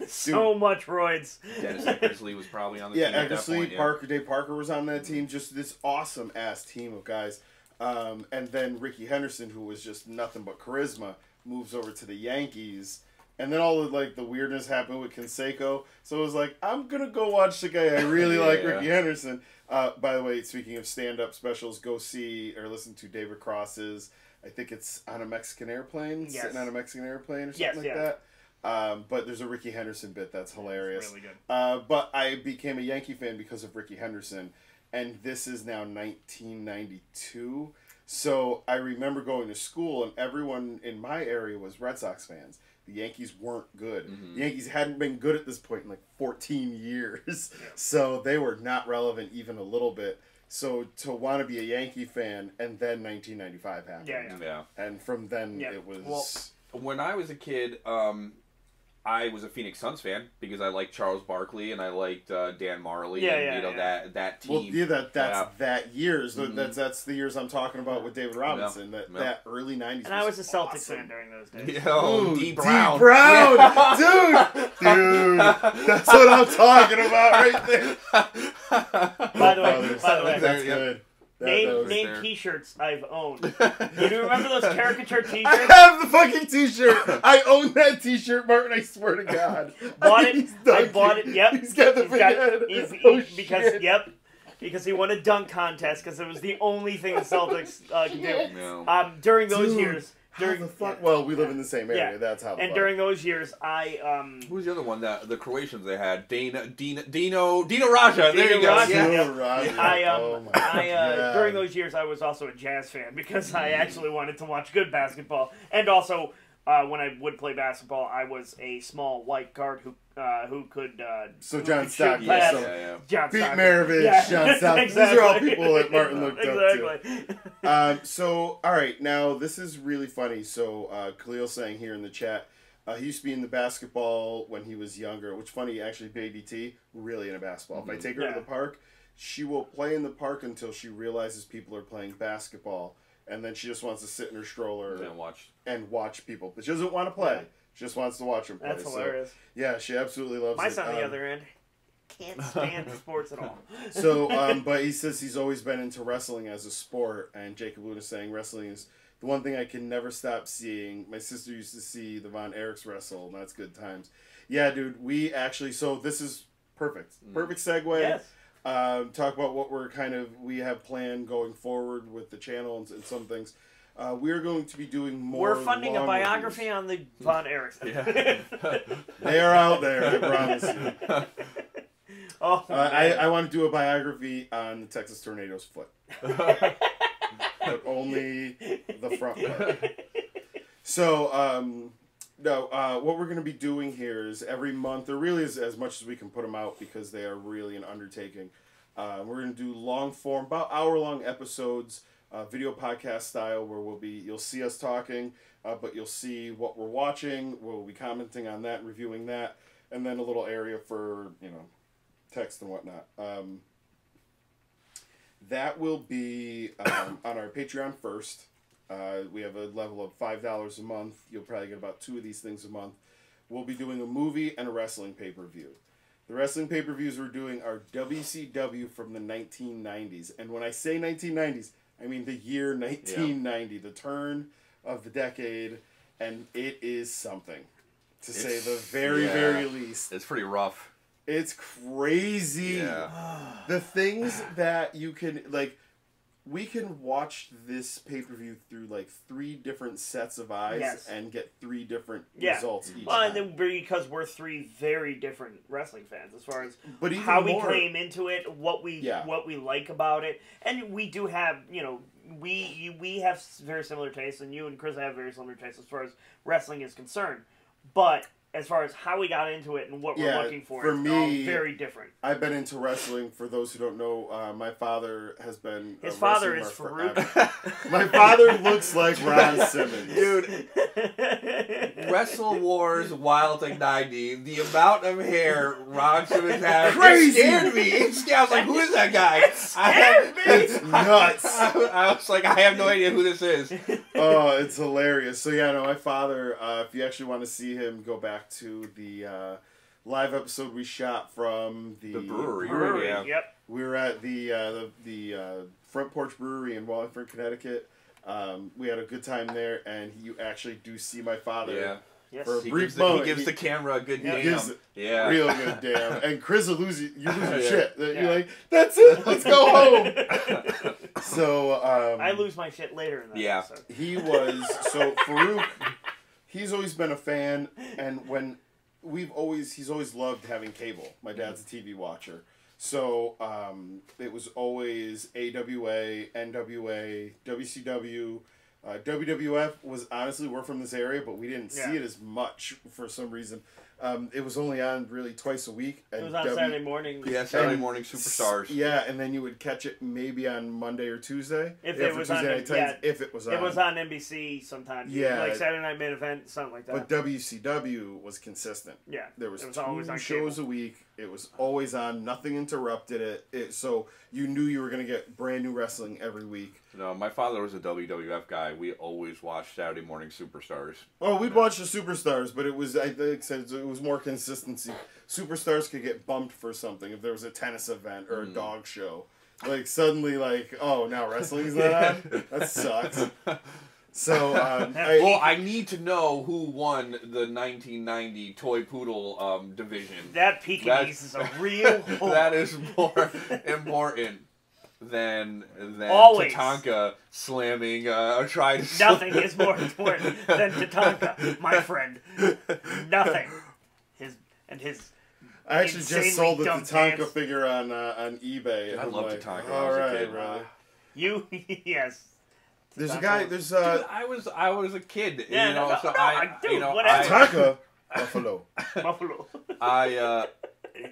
so much roids. Dennis Eckersley was probably on the team at that point. Parker, Dave Parker was on that team. Just this awesome ass team of guys. And then Ricky Henderson, who was just nothing but charisma, moves over to the Yankees. And then all of the weirdness happened with Canseco. So it was like, I'm going to go watch the guy I really like, Ricky Henderson. By the way, speaking of stand-up specials, go see or listen to David Cross's, I think it's On a Mexican Airplane, sitting on a Mexican airplane or something that. But there's a Ricky Henderson bit that's hilarious. Really good. But I became a Yankee fan because of Ricky Henderson. And this is now 1992. So I remember going to school, and everyone in my area was Red Sox fans. The Yankees weren't good. The Yankees hadn't been good at this point in like 14 years. Yeah. So they were not relevant even a little bit. So to want to be a Yankee fan, and then 1995 happened. Yeah. And from then it was... Well, when I was a kid, I was a Phoenix Suns fan because I liked Charles Barkley and I liked Dan Marley that team. Well, that's that years. That's the years I'm talking about with David Robinson. That early 90s. And I was a Celtics fan during those days. Yo, D. Brown. Dude, that's what I'm talking about right there. By the way, that's good. Name T-shirts I've owned. You do remember those caricature T-shirts? I have the fucking T-shirt. I own that T-shirt, Martin. I swear to God. I bought it. Yep. He's got the big head. Because he won a dunk contest because it was the only thing the Celtics could do. No. During those years. Well, we live in the same area. Yeah. That's how. And during those years, who was the other one? The Croatians they had Dino Raja. There you go. Dino Raja. During those years, I was also a Jazz fan because I actually wanted to watch good basketball, and also when I would play basketball, I was a small white guard who could. So John Stockton. John Pete Stockton. Maravich, John Stockton. Exactly. These are all people that Martin looked up to. So, all right, now this is really funny. So, Khalil's saying here in the chat, he used to be in the basketball when he was younger, which funny, actually, Baby T, really into basketball. If I take her to the park, she will play in the park until she realizes people are playing basketball, and then she just wants to sit in her stroller and watch people. But she doesn't want to play. Yeah. She just wants to watch them play. That's hilarious. So, yeah, she absolutely loves it. My son, on the other end, can't stand sports at all. So, but he says he's always been into wrestling as a sport, and Jacob Luna is saying wrestling is the one thing I can never stop seeing. My sister used to see the Von Erichs wrestle, and that's good times. Yeah, dude, we actually, so this is perfect. Perfect segue. Yes. Talk about what we have planned going forward with the channel and some things. We're going to be doing more. We're funding a biography on the Von Erichs. They are out there, I promise you. I want to do a biography on the Texas Tornado's foot. But only the front part. So, No, what we're going to be doing here is every month, or really as much as we can put them out because they are really an undertaking. We're going to do long form, about hour-long episodes, video podcast style, where you'll see us talking, but you'll see what we're watching. We'll be commenting on that, reviewing that, and then a little area for, text and whatnot. That will be on our Patreon first. We have a level of $5 a month. You'll probably get about 2 of these things a month. We'll be doing a movie and a wrestling pay-per-view. The wrestling pay-per-views we're doing are WCW from the 1990s. And when I say 1990s, I mean the year 1990, the turn of the decade, and it is something, to say the very least. It's pretty rough. It's crazy. Yeah. The things that you can, we can watch this pay-per-view through 3 different sets of eyes and get 3 different results each time. And then because we're 3 very different wrestling fans as far as even how we more, came into it, what we like about it, and we do have we have very similar tastes, and you and Chris have very similar tastes as far as wrestling is concerned, but as far as how we got into it and what we're looking for it's all very different. I've been into wrestling. For those who don't know, my father has been. His father is Farouk. My father looks like Ron Simmons. Dude, Wrestle Wars Wild Thing 90, the amount of hair Ron Simmons has, crazy! It scared me. I was like, who is that guy? It's nuts. I was like, I have no idea who this is. Oh, it's hilarious. So my father, if you actually want to see him, go back to the live episode we shot from the brewery. Yep. We were at the Front Porch Brewery in Wallingford, Connecticut. We had a good time there, and you actually do see my father. Yeah. Yes. For a brief moment. He gives the camera a good damn. Yeah. Real good damn. And Chris will lose your shit. You're like, that's it, let's go home. So I lose my shit later in that episode. Farouk, he's always been a fan, and he's always loved having cable. My dad's a TV watcher. So it was always AWA, NWA, WCW, WWF was honestly, we're from this area, but we didn't see it as much for some reason. It was only on really twice a week. And it was on Saturday morning. Yeah, Saturday morning Superstars. Yeah, and then you would catch it maybe on Monday or Tuesday. If it was on NBC sometimes. Yeah. Like Saturday Night Main Event, something like that. But WCW was consistent. Yeah. There was always 2 on shows cable. a week. It was always on. Nothing interrupted it. So you knew you were going to get brand new wrestling every week. No, my father was a WWF guy. We always watched Saturday morning Superstars. Oh, we'd watch the Superstars, but it was, I think, it was more consistency. Superstars could get bumped for something if there was a tennis event or a dog show. Suddenly, oh, now wrestling's not on? That sucks. So, I need to know who won the 1990 Toy Poodle division. That Pekingese is a real hope. That is more important than Always. Tatanka slamming trying to Nothing is more important than Tatanka, my friend. Nothing. His I actually just sold the Tatanka dance. figure on eBay. I love Tatanka. All right, kid. really. You yes. There's a guy. There's Dude, I was a kid. Yeah, Tatanka Buffalo.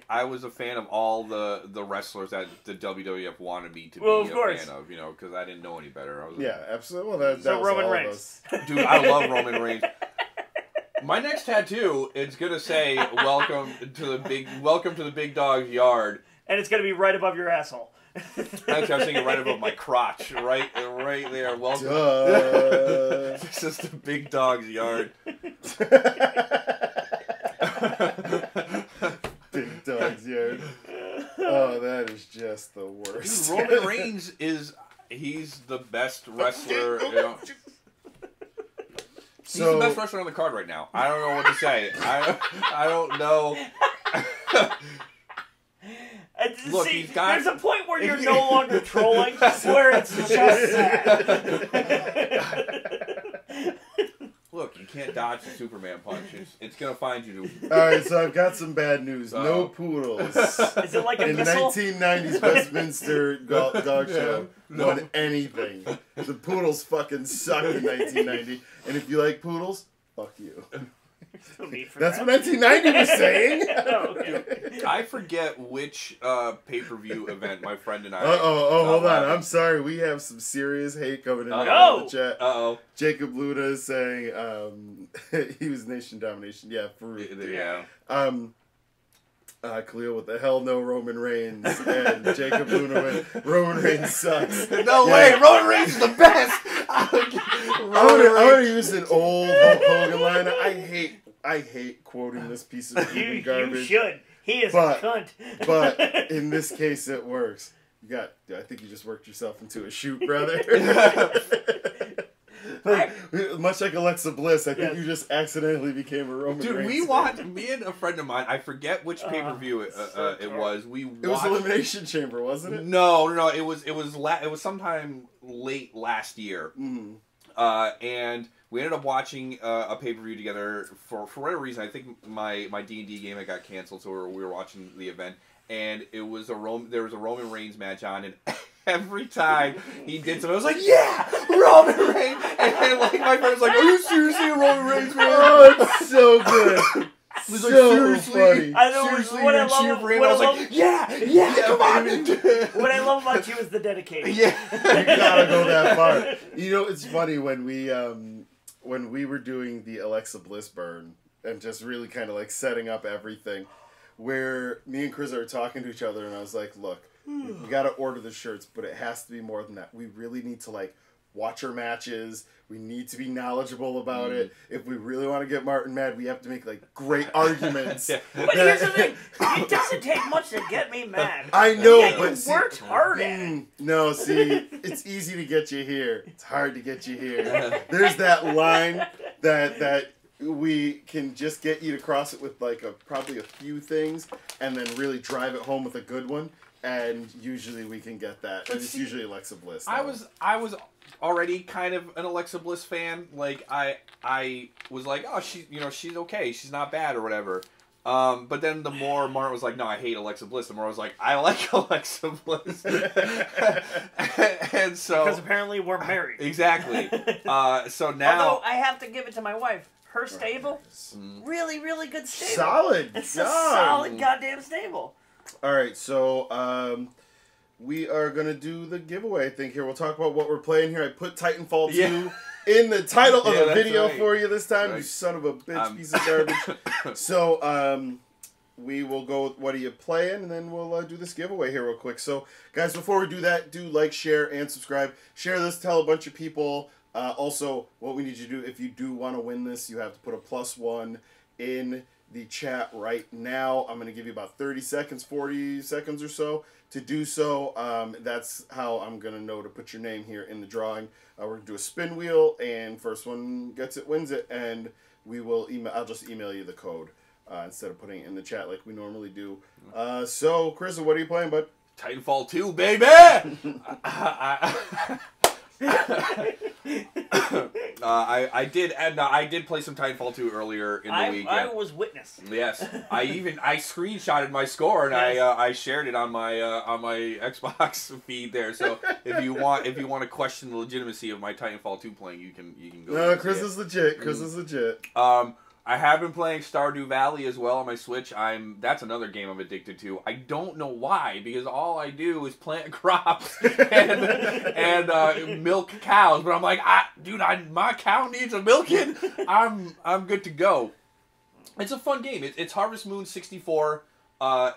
I was a fan of all the wrestlers that the WWF wanted me to be a fan of, because I didn't know any better. Absolutely. Well, that was Roman all Reigns. of us. Dude, I love Roman Reigns. My next tattoo is gonna say welcome to the big dog's yard. And it's gonna be right above your asshole. Actually, I was thinking right above my crotch, right there. Welcome. This is the big dog's yard. Big dog's yard. Oh, that is just the worst. Dude, Roman Reigns he's the best wrestler. He's the best wrestler on the card right now. I don't know what to say. I don't know. Look, there's a point where you're no longer trolling, where it's just sad. Look, you can't dodge the Superman punch. It's gonna find you. Alright, so I've got some bad news. No poodles. Is it like a missile? In 1990s Westminster dog show won anything. The poodles fucking sucked in 1990. And if you like poodles, fuck you. Still need for That's that. what 1990 was saying. Oh, okay. I forget which pay-per-view event my friend and I. Hold on. I'm sorry. We have some serious hate coming in Uh-oh. the chat. Uh-oh. Jacob Luna is saying he was Nation Domination. Yeah, Farouk. Yeah. Khalil with the hell no Roman Reigns, and Jacob Luna with Roman Reigns sucks. No way, Roman Reigns is the best. I want to use an old Hulk Hogan line. I hate quoting this piece of human garbage. You should. He is a cunt. But in this case, it works. I think you just worked yourself into a shoot, brother. Much like Alexa Bliss, I think you just accidentally became a Roman Reigns. Dude, me and a friend of mine, I forget which pay-per-view it was. It was Elimination Chamber, wasn't it? No, it was sometime late last year. Mm-hmm. And we ended up watching a pay-per-view together for whatever reason. I think my D&D game had got canceled, so we were watching the event, and there was a Roman Reigns match on, and every time he did something, I was like, yeah, Roman Reigns! And like my friend was like, are you seriously a Roman Reigns man? Oh, it's so good. He's so like, seriously? funny. I know Seriously, what you're I love. cheering for him? I was like, yeah, come on. What I love about you is the dedication. Yeah. You gotta go that far. You know, it's funny when we were doing the Alexa Bliss burn and just really kind of like setting up everything, where me and Chris are talking to each other, and I was like, look, we gotta order the shirts, but it has to be more than that. We really need to like watch our matches. We need to be knowledgeable about it. If we really want to get Martin mad, we have to make like great arguments. But here's the thing: it doesn't take much to get me mad. I know, yeah, but you worked hard at it. No, see, it's easy to get you here. It's hard to get you here. There's that line that we can just get you to cross it with like probably a few things, and then really drive it home with a good one. And usually we can get that. And it's usually Alexa Bliss. I was already kind of an Alexa Bliss fan. Like I was like, oh, she's okay. She's not bad or whatever. But then the more Martin was like, no, I hate Alexa Bliss, the more I was like, I like Alexa Bliss. And so because apparently we're married. Exactly. So now, although I have to give it to my wife. Her stable, really, really good stable. Solid. It's a solid goddamn stable. All right, so we are going to do the giveaway thing here. We'll talk about what we're playing here. I put Titanfall 2 in the title of the video for you this time, you son of a bitch piece of garbage. So we will go with what are you playing, and then we'll do this giveaway here real quick. So, guys, before we do that, do like, share, and subscribe. Share this, tell a bunch of people. Also, what we need you to do, if you do want to win this, you have to put a +1 in the chat right now. I'm going to give you about 30 seconds, 40 seconds or so to do so. That's how I'm going to know to put your name here in the drawing. We're going to do a spin wheel, and first one gets it wins it, and we will email. I'll just email you the code instead of putting it in the chat like we normally do. So, Chris, what are you playing, bud? Titanfall 2, baby! I did play some Titanfall 2 earlier in the week. I was witness. Yes, I screenshotted my score and I shared it on my Xbox feed there. So if you want to question the legitimacy of my Titanfall 2 playing, you can go. No, Chris is legit. Chris is legit. I have been playing Stardew Valley as well on my Switch. That's another game I'm addicted to. I don't know why, because all I do is plant crops and milk cows. But I'm like, my cow needs a milking. I'm good to go. It's a fun game. It's Harvest Moon 64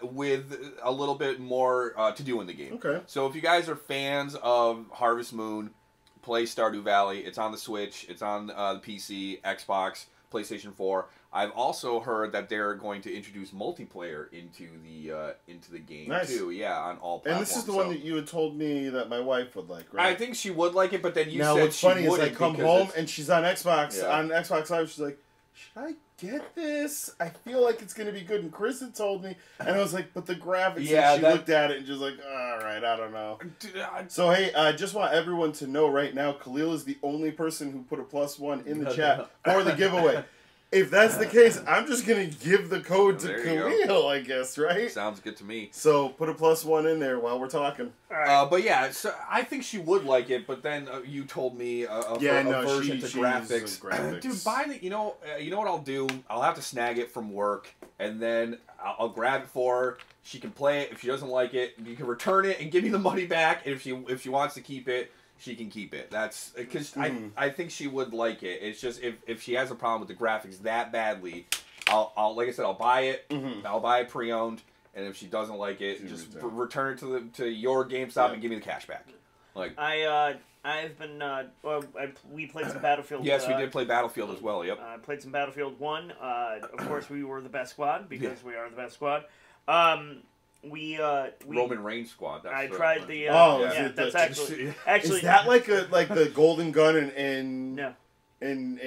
with a little bit more to do in the game. Okay. So if you guys are fans of Harvest Moon, play Stardew Valley. It's on the Switch. It's on the PC, Xbox, PlayStation 4. I've also heard that they're going to introduce multiplayer into the game too. Yeah, on all platforms. And this is the one that you had told me that my wife would like, right? I think she would like it, but then you said what's she funny wouldn't. Is I come home and she's on Xbox on Xbox Live. She's like, should I get this? I feel like it's going to be good. And Chris had told me, and I was like, but the graphics. Yeah, and she looked at it and just like, all right, I don't know. So hey, I just want everyone to know right now, Khalil is the only person who put a +1 in the chat for the giveaway. if that's the case, I'm just gonna give the code to There you Khalil, I guess, right? Sounds good to me. So put a +1 in there while we're talking. All right. But yeah, so I think she would like it. But then you told me a version to graphics. Dude, buy the. You know what I'll do? I'll have to snag it from work, and then I'll grab it for her. She can play it. If she doesn't like it, you can return it and give me the money back. And if she wants to keep it, she can keep it. That's because I think she would like it. It's just if she has a problem with the graphics that badly, I'll like I said, I'll buy it. I'll buy it pre-owned, and if she doesn't like it, just return it to your GameStop and give me the cash back. Like I've been we played some Battlefield. Yes, we did play Battlefield as well. Yep. Played some Battlefield 1. Of course, we were the best squad because we are the best squad. We Roman Reigns squad. That's I tried the. That's actually. Is that like the golden gun in no. in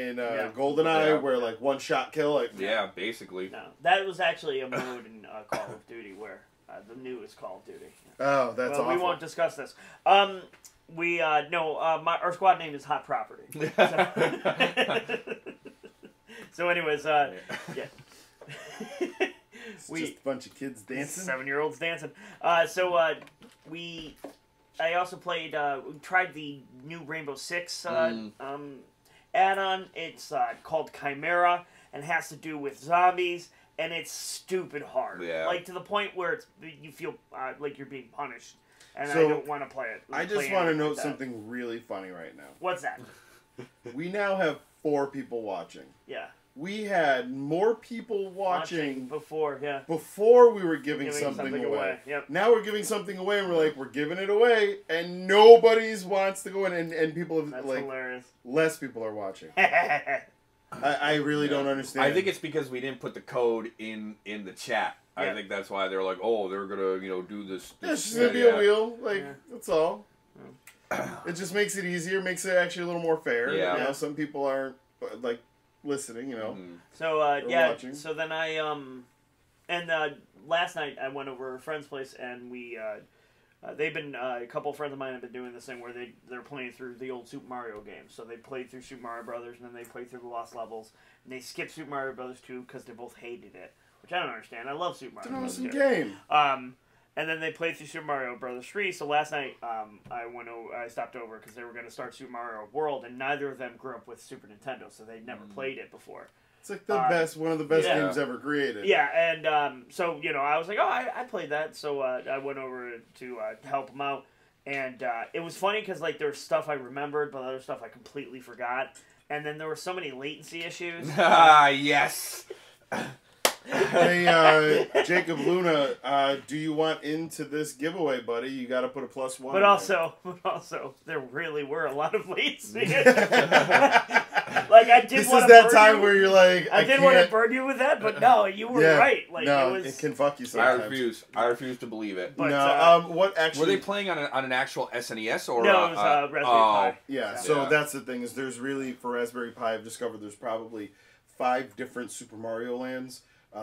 GoldenEye where like one shot kill? Like, yeah, basically. No, that was actually a mode in Call of Duty where the newest Call of Duty. Oh, that's awful. We won't discuss this. Our squad name is Hot Property. So anyways, yeah. It's just a bunch of kids dancing. 7-year-olds dancing. I also played. We tried the new Rainbow Six add-on. It's called Chimera and has to do with zombies, and it's stupid hard. Yeah. Like to the point where you feel like you're being punished, and So, I don't want to play it. I just want to note something really funny right now. What's that? We now have 4 people watching. Yeah. We had more people watching before, yeah. Before we were giving something away. Yep. Now we're giving something away, and we're giving it away, and nobody's wants to go in, and people have, That's hilarious. Less people are watching. I really don't understand. I think it's because we didn't put the code in the chat. I think that's why they're like, oh, they're gonna do this. It's just gonna be a wheel, that's all. It just makes it easier, makes it actually a little more fair. Yeah. You know, some people aren't listening, So watching. so then last night I went over a friend's place, and we they've been a couple of friends of mine have been doing this thing where they're playing through the old Super Mario games. So they played through Super Mario Brothers, and then they played through the Lost Levels, and they skipped Super Mario Brothers 2 because they both hated it, which I don't understand. I love Super Mario Brothers. It's an awesome game. And then they played through Super Mario Brothers 3. So last night, I stopped over because they were going to start Super Mario World, and neither of them grew up with Super Nintendo, so they'd never played it before. It's like one of the best games ever created. Yeah, and so I was like, oh, I played that, so I went over to help them out, and it was funny because there was stuff I remembered, but other stuff I completely forgot, and then there were so many latency issues. Yes. Hey, Jacob Luna, do you want into this giveaway, buddy? You got to put a +1. But also, there really were a lot of latency. I did. This is that time where you're like, I didn't want to burn you with that, but no, you were right. It can fuck you sometimes. I refuse to believe it. But, what actually? Were they playing on an actual SNES or? No, it was Raspberry Pi. Yeah. So that's the thing is, there's really for Raspberry Pi, I've discovered there's probably 5 different Super Mario lands.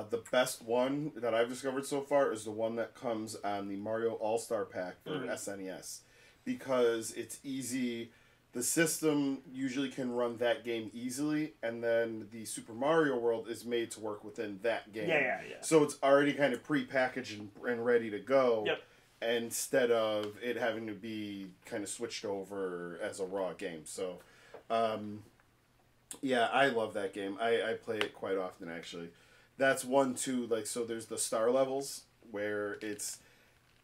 The best one that I've discovered so far is the one that comes on the Mario All-Star Pack for SNES. Because it's easy. The system usually can run that game easily, and then the Super Mario World is made to work within that game. Yeah. So it's already kind of pre-packaged and ready to go. Yep. Instead of it having to be kind of switched over as a raw game. So, yeah, I love that game. I play it quite often, actually. That's one, too, so there's the star levels, where it's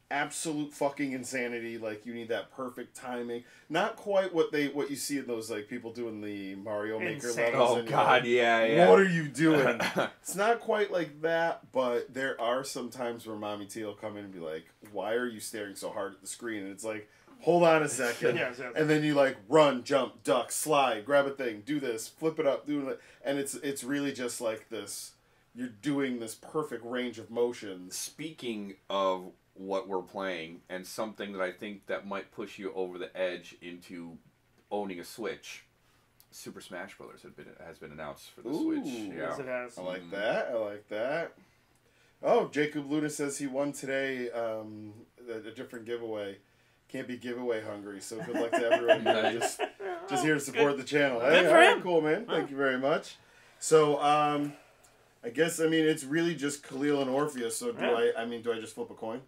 absolute fucking insanity. You need that perfect timing. Not quite what you see in those, people doing the Mario Maker levels. Oh, God, yeah. What are you doing? It's not quite like that, but there are some times where Mommy T will come in and be like, why are you staring so hard at the screen? And it's like, hold on a second. And then you run, jump, duck, slide, grab a thing, do this, flip it up, do it. And it's really just like this. You're doing this perfect range of motions. Speaking of what we're playing, and something that I think that might push you over the edge into owning a Switch, Super Smash Brothers has been announced for the Switch. Yeah. Yes, it has. I like that. Oh, Jacob Luna says he won today a different giveaway. Can't be giveaway hungry, so good luck to everyone. Just here to support the channel. Good for him. Cool, man. Thank you very much. So, I guess, it's really just Khalil and Orpheus. So do I just flip a coin?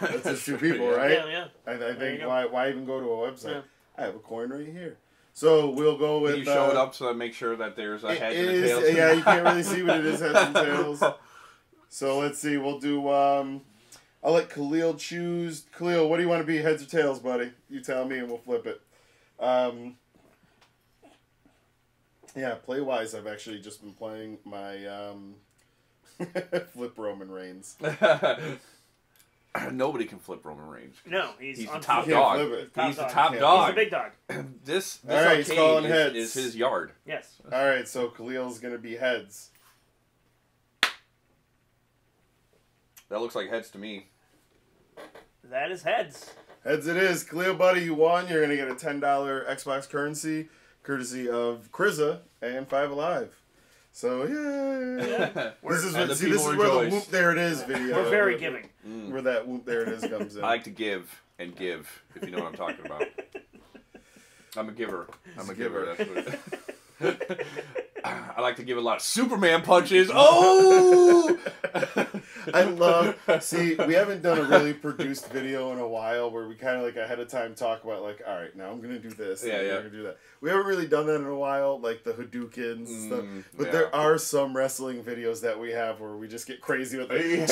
That's just two people, right? Yeah. I think why even go to a website? Yeah. I have a coin right here. So we'll go with. Can you show it up so I make sure that there's a head and a tail? Yeah, you can't really see what it is, heads and tails. So let's see. We'll do. I'll let Khalil choose. Khalil, what do you want to be, heads or tails, buddy? You tell me, and we'll flip it. Yeah, play-wise, I've actually just been playing my flip Roman Reigns. Nobody can flip Roman Reigns. No, he's the top dog. He's the top dog. He's a big dog. This right, arcade is his yard. Yes. All right, so Khalil's going to be heads. That looks like heads to me. That is heads. Heads it is. Khalil, buddy, you won. You're going to get a $10 Xbox currency, courtesy of Kriza and 5Alive. So, yeah. This is where the whoop there it is video. We're very giving. Where that whoop there it is comes in. I like to give and give, if you know what I'm talking about. I'm a giver. I'm a giver. That's what I like to give a lot of Superman punches. Oh! See, we haven't done a really produced video in a while where we kind of like ahead of time talk about like, all right, now I'm going to do this. Yeah. I'm going to do that. We haven't really done that in a while, like the Hadoukens and stuff. But there are some wrestling videos that we have where we just get crazy with it.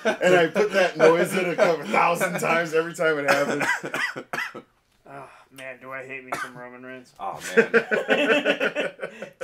And I put that noise in 1,000 times every time it happens. Oh, man, do I hate me some Roman Reigns. Oh, man.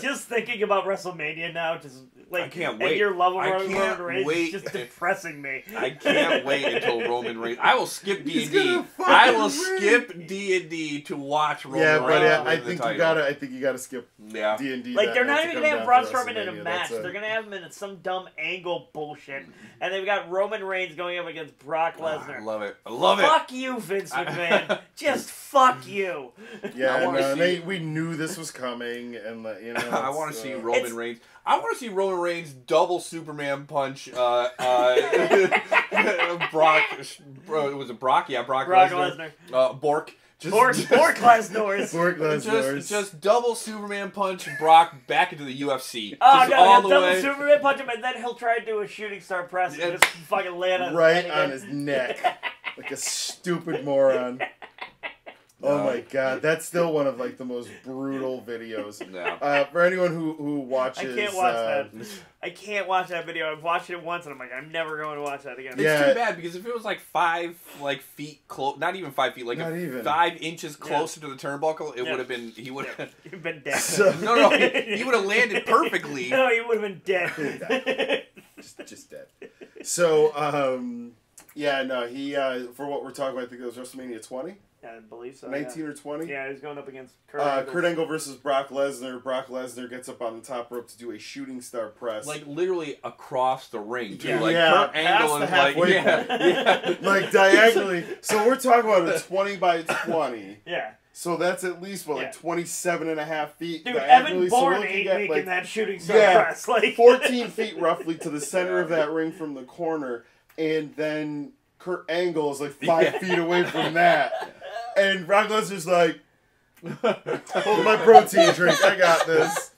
Just thinking about WrestleMania now, just like, I can't wait. And your love of Roman Reigns is just depressing me. I can't wait until Roman Reigns. I will skip D&D. I will skip D&D to watch Roman Reigns. Yeah, but I think you gotta skip D&D. Like, they're not even gonna have Braun Strowman in a match. They're gonna have him in some dumb angle bullshit, and they've got Roman Reigns going up against Brock Lesnar. I love it. I love it. Fuck you, Vince McMahon. Just fuck you. Yeah, we knew this was coming, and I want to see Roman Reigns. I want to see Roman Reigns double Superman punch. Brock. Was it Brock? Yeah, Brock Lesnar. Bork. Bork Lesnar. Just double Superman punch Brock back into the UFC. Oh, no, double Superman punch him, and then he'll try to do a shooting star press and just fucking land on his neck. Like a stupid moron. Oh my god, that's still one of like the most brutal videos. No. For anyone who watches, I can't watch that. I can't watch that video. I've watched it once, and I'm like, I'm never going to watch that again. It's too bad because if it was like 5 feet close, not even 5 feet, like 5 inches closer to the turnbuckle, it would have been. He would have been dead. No, he would have landed perfectly. No, he would have been dead. just dead. So, he for what we're talking about, I think it was WrestleMania 20. Yeah, I believe so. 19 or 20? Yeah, he's going up against Kurt Angle. Kurt Angle versus Brock Lesnar. Brock Lesnar gets up on the top rope to do a shooting star press. Like, literally across the ring, too. Yeah, like, Kurt Angle is like... Like, diagonally. So we're talking about a 20 by 20. Yeah. So that's at least, 27 and a half feet. Dude, Evan Bourne ain't making that shooting star press. Like 14 feet roughly to the center of that ring from the corner. And then Kurt Angle is like 5 feet away from that. And Brock Lesnar's like, hold my protein drink, I got this.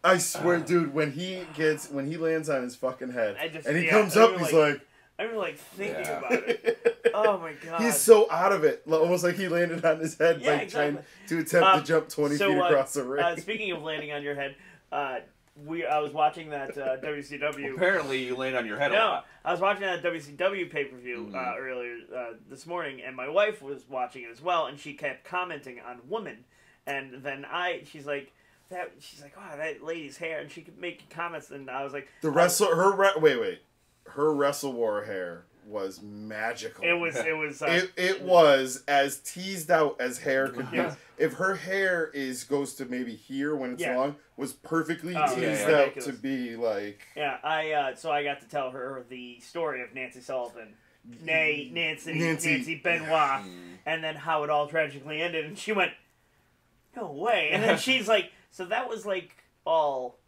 I swear, dude, when he lands on his fucking head, and he comes up, he's like... I'm like thinking about it. Oh my god. He's so out of it. Almost like he landed on his head trying to attempt to jump 20 feet across the ring. Speaking of landing on your head, I was watching that WCW. Apparently, you land on your head a lot. I was watching that WCW pay-per-view earlier this morning, and my wife was watching it as well, and she kept commenting on women. And then she's like, oh, that lady's hair, and she kept making comments, and I was like, her Wrestle War hair was magical. It was as teased out as hair could be. If her hair goes to maybe here when it's long, was perfectly teased out to be like. Yeah, so I got to tell her the story of Nancy Sullivan, nay Nancy Benoit, and then how it all tragically ended, and she went, no way, and then she's like, so that was like all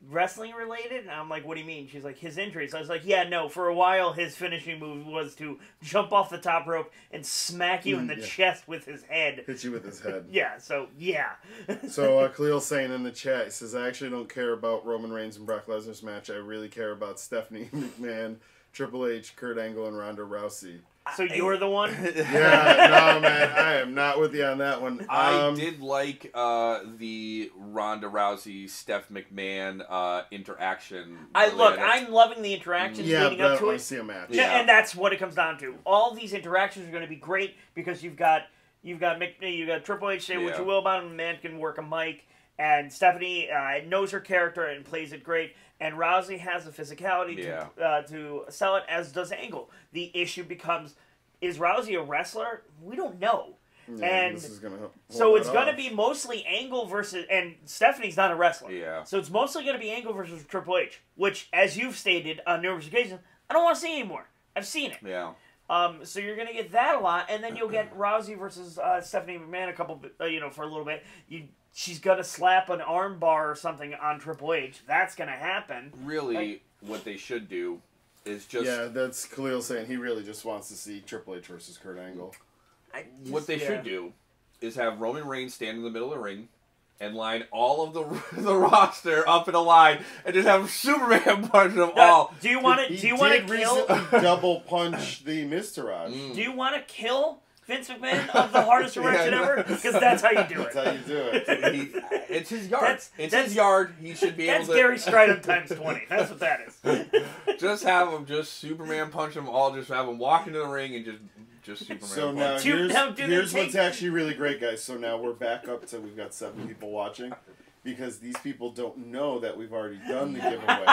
wrestling related? And I'm like, what do you mean? She's like, his injuries. I was like, yeah, no, for a while his finishing move was to jump off the top rope and smack you in the chest with his head. Hit you with his head. Yeah, so, yeah. So, Khalil's saying in the chat, he says, I actually don't care about Roman Reigns and Brock Lesnar's match. I really care about Stephanie McMahon, Triple H, Kurt Angle, and Ronda Rousey. So you're the one? Yeah, no, man, I am not with you on that one. I did like the Ronda Rousey Steph McMahon interaction. I'm loving the interactions leading up to it. See a match. Yeah, and that's what it comes down to. All these interactions are going to be great because you've got Triple H say what you will about him. The man can work a mic, and Stephanie knows her character and plays it great. And Rousey has the physicality to sell it, as does Angle. The issue becomes, is Rousey a wrestler? We don't know. Yeah, and this is so it's going to be mostly Angle versus... And Stephanie's not a wrestler. Yeah. So it's mostly going to be Angle versus Triple H, which, as you've stated on numerous occasions, I don't want to see anymore. I've seen it. Yeah. So you're going to get that a lot, and then you'll get Rousey versus Stephanie McMahon for a little bit. She's going to slap an arm bar or something on Triple H. That's going to happen. Really, what they should do is just... Yeah, that's Khalil saying he really just wants to see Triple H versus Kurt Angle. What they should do is have Roman Reigns stand in the middle of the ring and line all of the roster up in a line and just have Superman punch them all. Do you want to kill... double punch the Miztourage. Do you want to kill Vince McMahon of the hardest erection ever? Because that's how you do it. That's how you do it. It's his yard. It's his yard. He should be able to... That's Gary Stridham times 20. That's what that is. Just have him Superman punch them all. Just have him walk into the ring and just Superman So punch. now here's what's actually really great, guys. So now we're back up to, we've got 7 people watching, because these people don't know that we've already done the giveaway.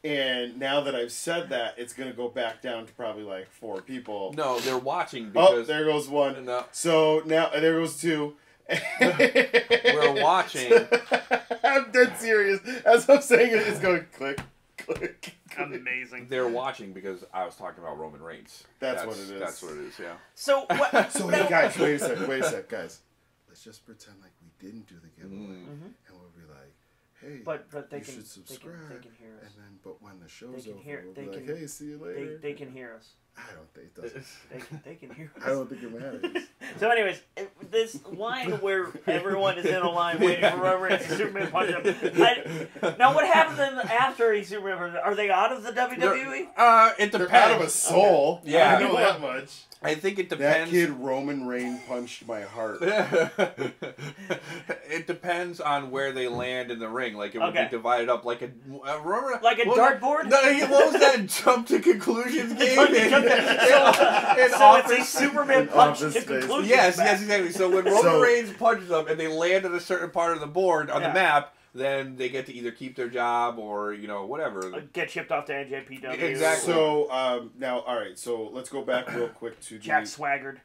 And now that I've said that, it's going to go back down to probably like 4 people. No, they're watching because... Oh, there goes 1. No. So now, there goes 2. We're watching. I'm dead serious. As I'm saying it, it's going click, click. Amazing. They're watching because I was talking about Roman Reigns. That's what it is. That's what it is, yeah. So, So, hey, guys, wait a sec, guys. Let's just pretend like we didn't do the giveaway. And we'll be like, hey, but they should subscribe. They can hear us. And then, but when the show's over, they we'll be like, hey, see you later. They can hear us. I don't think it doesn't. They can hear us. I don't think it matters. So anyways, this line where everyone is in a line waiting for Roman Reigns to Superman punch him. Now what happens then after he's Superman? Are they out of the WWE? It depends. They're out of a soul. Okay. Yeah. I know that much. I think it depends. That kid Roman Reigns punched my heart. It depends on where they land in the ring. Like it would be divided up like a dartboard. No, what was that jump to conclusions game? So it's a Superman punch to conclusions. Yes, exactly. So when Roman Reigns punches them and they land at a certain part of the board on the map, then they get to either keep their job or, whatever. Get shipped off to NJPW. Exactly. So, now, all right, so let's go back real quick to Jack Swaggered.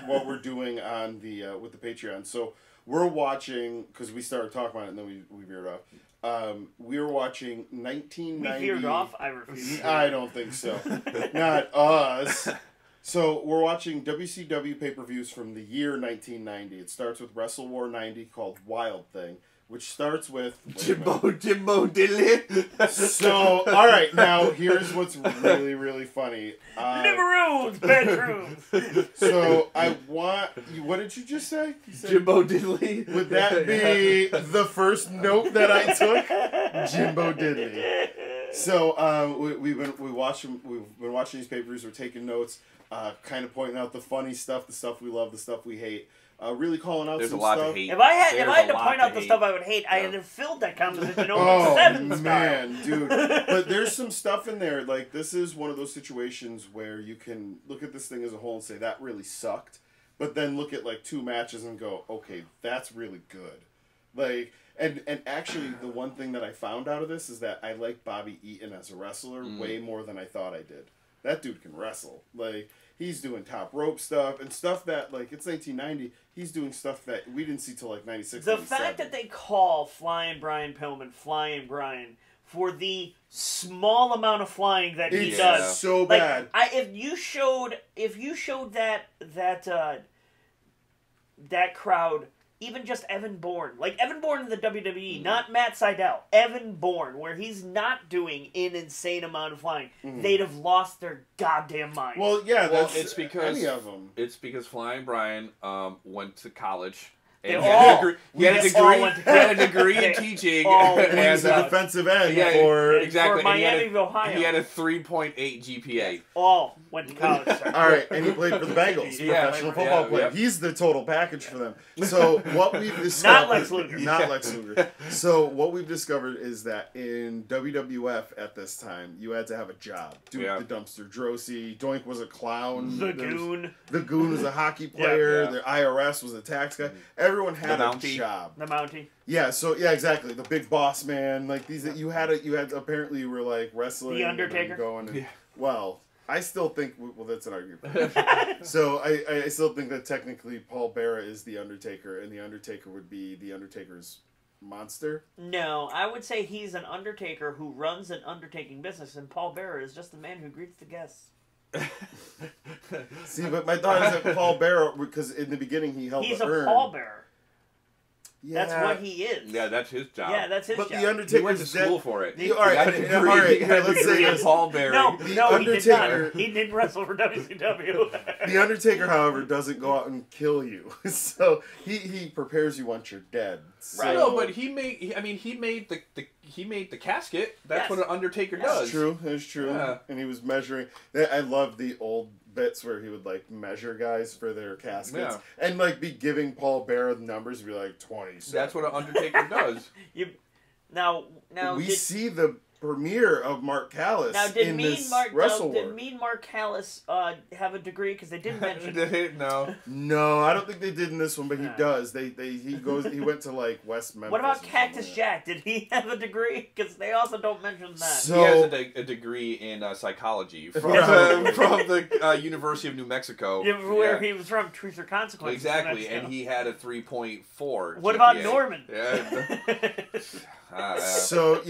What we're doing on the with the Patreon. So, we're watching, because we started talking about it and then we veered off. We were watching 1990... We veered off? I refuse. I don't think so. Not us. So, we're watching WCW pay-per-views from the year 1990. It starts with Wrestle War 90 called Wild Thing, which starts with... Jimbo Diddley. So, all right, now here's what's really, really funny. Liveroos, bedrooms. So, I want... What did you just say? Jimbo Diddley. Would that be the first note that I took? Jimbo Diddley. So, we've been watching these pay-per-views. We're taking notes, kind of pointing out the funny stuff, the stuff we love, the stuff we hate. Really calling out There's some a lot stuff. to hate. If I had to point out the stuff I would hate, I had filled that composition over 7 style. Man, dude. But there's some stuff in there. Like, this is one of those situations where you can look at this thing as a whole and say, that really sucked. But then look at, like, 2 matches and go, okay, that's really good. Like, and actually, the one thing that I found out of this is that I like Bobby Eaton as a wrestler way more than I thought I did. That dude can wrestle. Like... He's doing top rope stuff and stuff that, like, it's 1990. He's doing stuff that we didn't see till, like, 96, The 97. fact that they call Flying Brian Pillman Flying Brian for the small amount of flying that he does. It's so bad. If you showed that crowd even just Evan Bourne. Like, Evan Bourne in the WWE, not Matt Sydal. Evan Bourne, where he's not doing an insane amount of flying. They'd have lost their goddamn mind. Well, yeah, that's it's because any of them. It's because Flying Brian went to college. They And all he had a degree in teaching. And he's a defensive end for exactly. For Miami, Ohio. He had a 3.8 GPA. All went to college. All right, and he played for the Bengals, professional football player. Yeah. He's the total package for them. So what we've discovered, Not Lex Luger. not Lex Luger. So what we've discovered is that in WWF at this time, you had to have a job. Duke the Dumpster Drosy, Doink was a clown. The Goon. The Goon was a hockey player. Yeah. The IRS was a tax guy. Everyone had a job. The Mountie. Yeah, so exactly. The Big Boss Man, like these that you had apparently you were like wrestling. The Undertaker. Well, I still think that's an argument. So I still think that technically Paul Bearer is the Undertaker, and the Undertaker would be the Undertaker's monster. No, I would say he's an Undertaker who runs an undertaking business, and Paul Bearer is just the man who greets the guests. See, but my thought is that Paul Bearer, because in the beginning he held He's the a urn. Paul Bearer. Yeah. That's what he is. Yeah, that's his job. Yeah, that's his But job. the Undertaker He went to school for it. All right, here, let's say this. Paul Bearer. No, he did Undertaker- not. He didn't wrestle for WCW. The Undertaker, however, doesn't go out and kill you. So he prepares you once you're dead. So, Right. No, but he made the casket. That's what an Undertaker does. That's true. That's true. Yeah. And he was measuring. I love the old bits where he would like measure guys for their caskets and like be giving Paul Bearer the numbers. Be like 20. That's what an Undertaker does. Now we see the premiere of Mark Callis did in Mean this Mark Wrestle did War. Mean Mark Callis have a degree? Because they didn't mention it. No, I don't think they did in this one, but he does. He went to like West Memphis. What about Cactus Jack? Did he have a degree? Because they also don't mention that. So, he has a degree in psychology from the University of New Mexico. Where he was from, Truth or Consequences. Exactly, and he had a 3.4. What about Norman? So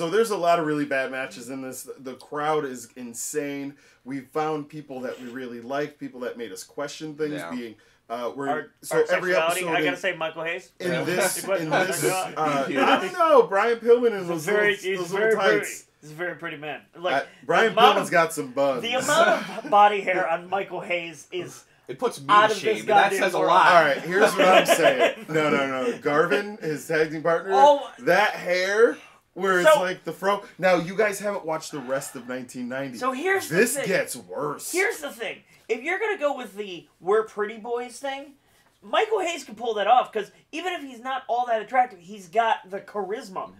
there's a lot of really bad matches in this. The crowd is insane. We found people that we really liked, people that made us question things. Being our every episode. I gotta say, Michael Hayes. In this, I don't know. Brian Pillman and those little tights. He's a very pretty man. Brian Pillman's got some buns. The amount of body hair on Michael Hayes is. It puts me out in of shame, this but that says a lot. All right, here's what I'm saying. No. Garvin, his tag team partner, that hair, where it's like the fro. Now, you guys haven't watched the rest of 1990. So here's this the thing. gets worse. Here's the thing. If you're going to go with the we're pretty boys thing, Michael Hayes can pull that off, because even if he's not all that attractive, he's got the charisma.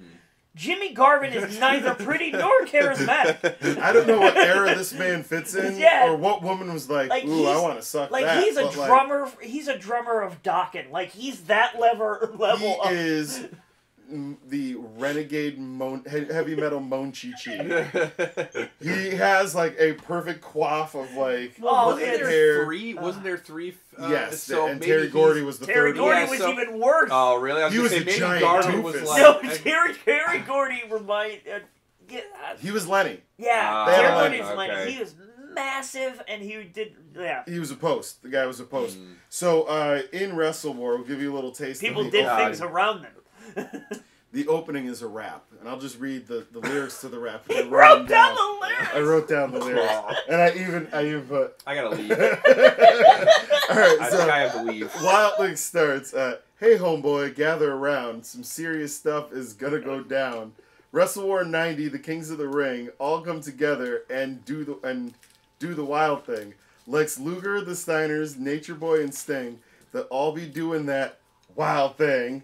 Jimmy Garvin is neither pretty nor charismatic. I don't know what era this man fits in, or what woman was like, ooh, I want to suck that. Like, he's a drummer. He's a drummer of Dokken. Like, he's that level. He is the renegade heavy metal Mon Chi. He has like a perfect coif of like hair. Wasn't there three? Yes, so and Terry Gordy was the Terry third. Terry Gordy was even worse. Oh, really? He was a giant Garvin was like, no, Terry Gordy he was Lenny. Yeah, Terry Gordy was Lenny. He was massive, and he did. Yeah, he was a post. The guy was a post. So in Wrestle War, we'll give you a little taste. People did things around them. The opening is a rap, and I'll just read the lyrics to the rap. He wrote down the lyrics. I wrote down the lyrics, and I even put. I gotta leave. All right, I so think I have to leave. Wild Link starts. Hey, homeboy, gather around. Some serious stuff is gonna go down. Wrestle War 90, the Kings of the Ring, all come together and do the wild thing. Lex Luger, the Steiners, Nature Boy, and Sting. They'll all be doing that wild thing.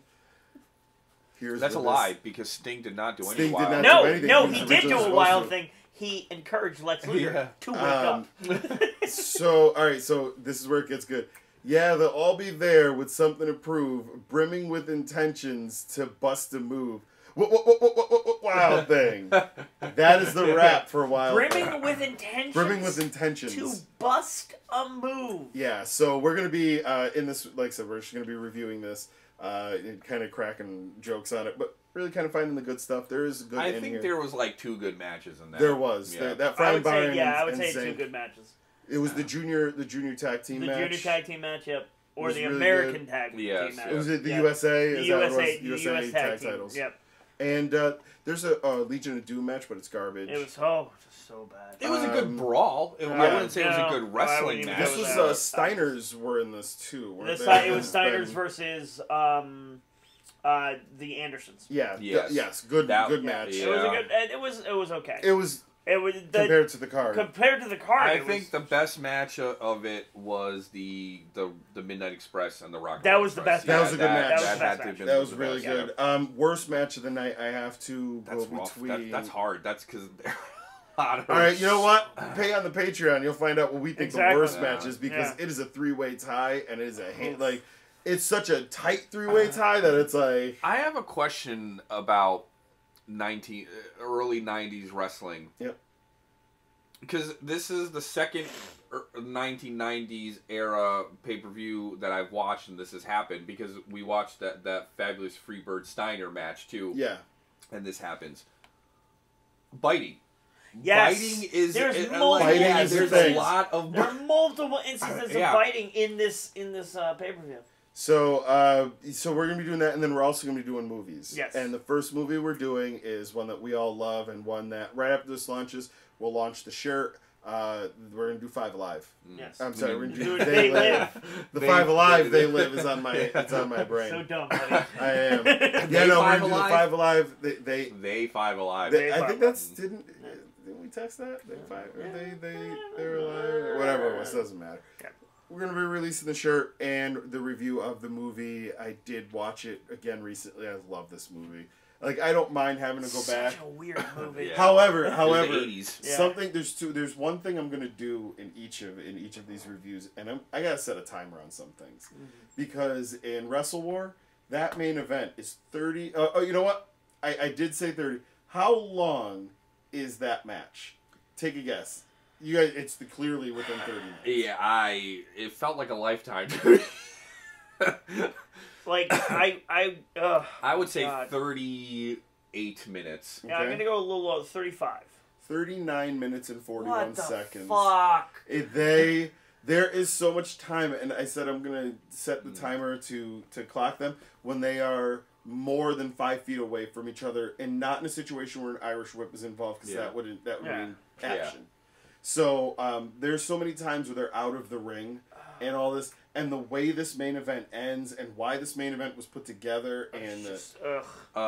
That's a lie, because Sting did not do anything wild. Did not do anything. No, he did do a wild thing. He encouraged Lex Luger to wake up. So, all right, so this is where it gets good. Yeah, they'll all be there with something to prove, brimming with intentions to bust a move. Wild thing. That is the rap for Wild Brimming thing. with intentions. Brimming with intentions. To bust a move. Yeah, so we're going to be, in this, like I said, we're just going to be reviewing this, kind of cracking jokes on it, but really kind of finding the good stuff. There is good in here. I think there was like 2 good matches in that. There was. Yeah. That I would say 2 good matches. It was the junior tag team match. The junior tag team match, yep. or was the really American good. tag Yes, team match. Was it the Yeah. USA? The Is that what it USA, was? the USA US tag team. titles. Yep. And there's a Legion of Doom match, but it's garbage. It was so bad. It was a good brawl. I wouldn't say it was a good wrestling match. This was Steiner's were in this too. It was Steiner's versus the Andersons. Yeah. Yes. Good match. Yeah. It was a good. It was okay. It was compared to the card. Compared to the card, I think the best match of it was the Midnight Express and the Rock. That was the best. That was a good match. That was really good. Worst match of the night. I have to go between. That's hard. That's because. All right, you know what? Pay on the Patreon. You'll find out what we think the worst match is because it is a 3-way tie and it is it's such a tight 3-way tie that it's like. I have a question about early 90s wrestling. Yep. Because this is the second 1990s era pay-per-view that I've watched, and this has happened because we watched that fabulous Freebird Steiner match too. Yeah. And this happens. Biting. Yes. Biting is there's a lot of. There are multiple instances of biting in this pay-per-view. So we're gonna be doing that, and then we're also gonna be doing movies. Yes. And the first movie we're doing is one that we all love, and one that right after this launches, we'll launch the shirt. We're gonna do 5Alive. Yes. I'm sorry, we're gonna do They Live. The 5Alive They Live is on my it's on my brain. So dumb, buddy. I am. Yeah, no, we're gonna do the 5Alive. They 5Alive. I think that's didn't we text that? They were alive. Whatever it was, doesn't matter. Yeah. We're going to be releasing the shirt and the review of the movie. I did watch it again recently. I love this movie. Like, I don't mind having to go back. Such a weird movie. Yeah. However, the 80s. There's one thing I'm going to do in each of these reviews, and I got to set a timer on some things. Mm-hmm. Because in Wrestle War, that main event is 30. You know what? I did say 30. How long is that match? Take a guess. You guys, it's clearly within 30 minutes. Yeah, it felt like a lifetime. Like I would say 38 minutes. Yeah, I'm gonna go a little low, 35. 39 minutes and 41 seconds. Fuck. There is so much time, and I said I'm gonna set the timer to clock them when they are more than 5 feet away from each other, and not in a situation where an Irish whip is involved, because that would mean action. Yeah. So there's so many times where they're out of the ring and all this, and the way this main event ends, and why this main event was put together, and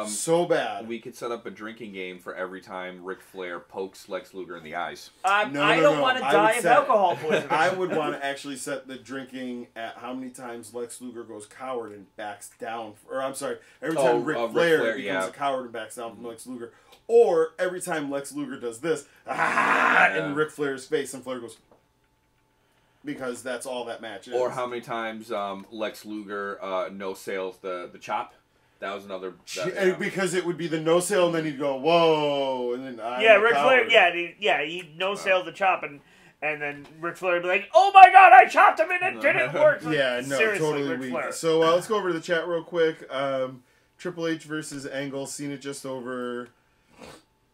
so bad. We could set up a drinking game for every time Ric Flair pokes Lex Luger in the eyes. I don't want to die of alcohol poisoning. I would want to actually set the drinking at how many times Lex Luger goes coward and backs down. Or I'm sorry, every time Ric Flair becomes a coward and backs down from Lex Luger. Or every time Lex Luger does this, in Ric Flair's face, and Flair goes, because that's all that match is. Or how many times Lex Luger no-sails the chop. That was another... Because it would be the no-sail, and then he'd go, whoa, and then Ric Flair, he'd no-sail the chop, and then Ric Flair would be like, oh my god, I chopped him and it didn't work. Seriously, totally weak. So let's go over to the chat real quick. Triple H versus Angle, seen it just over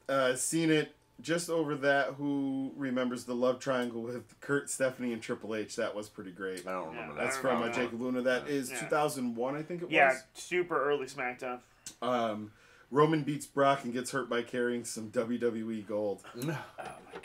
that. Who remembers the love triangle with Kurt, Stephanie, and Triple H? That was pretty great. I don't remember that. That's from Jacob Luna. That is 2001, I think it was. Yeah, super early SmackDown. Roman beats Brock and gets hurt by carrying some WWE gold.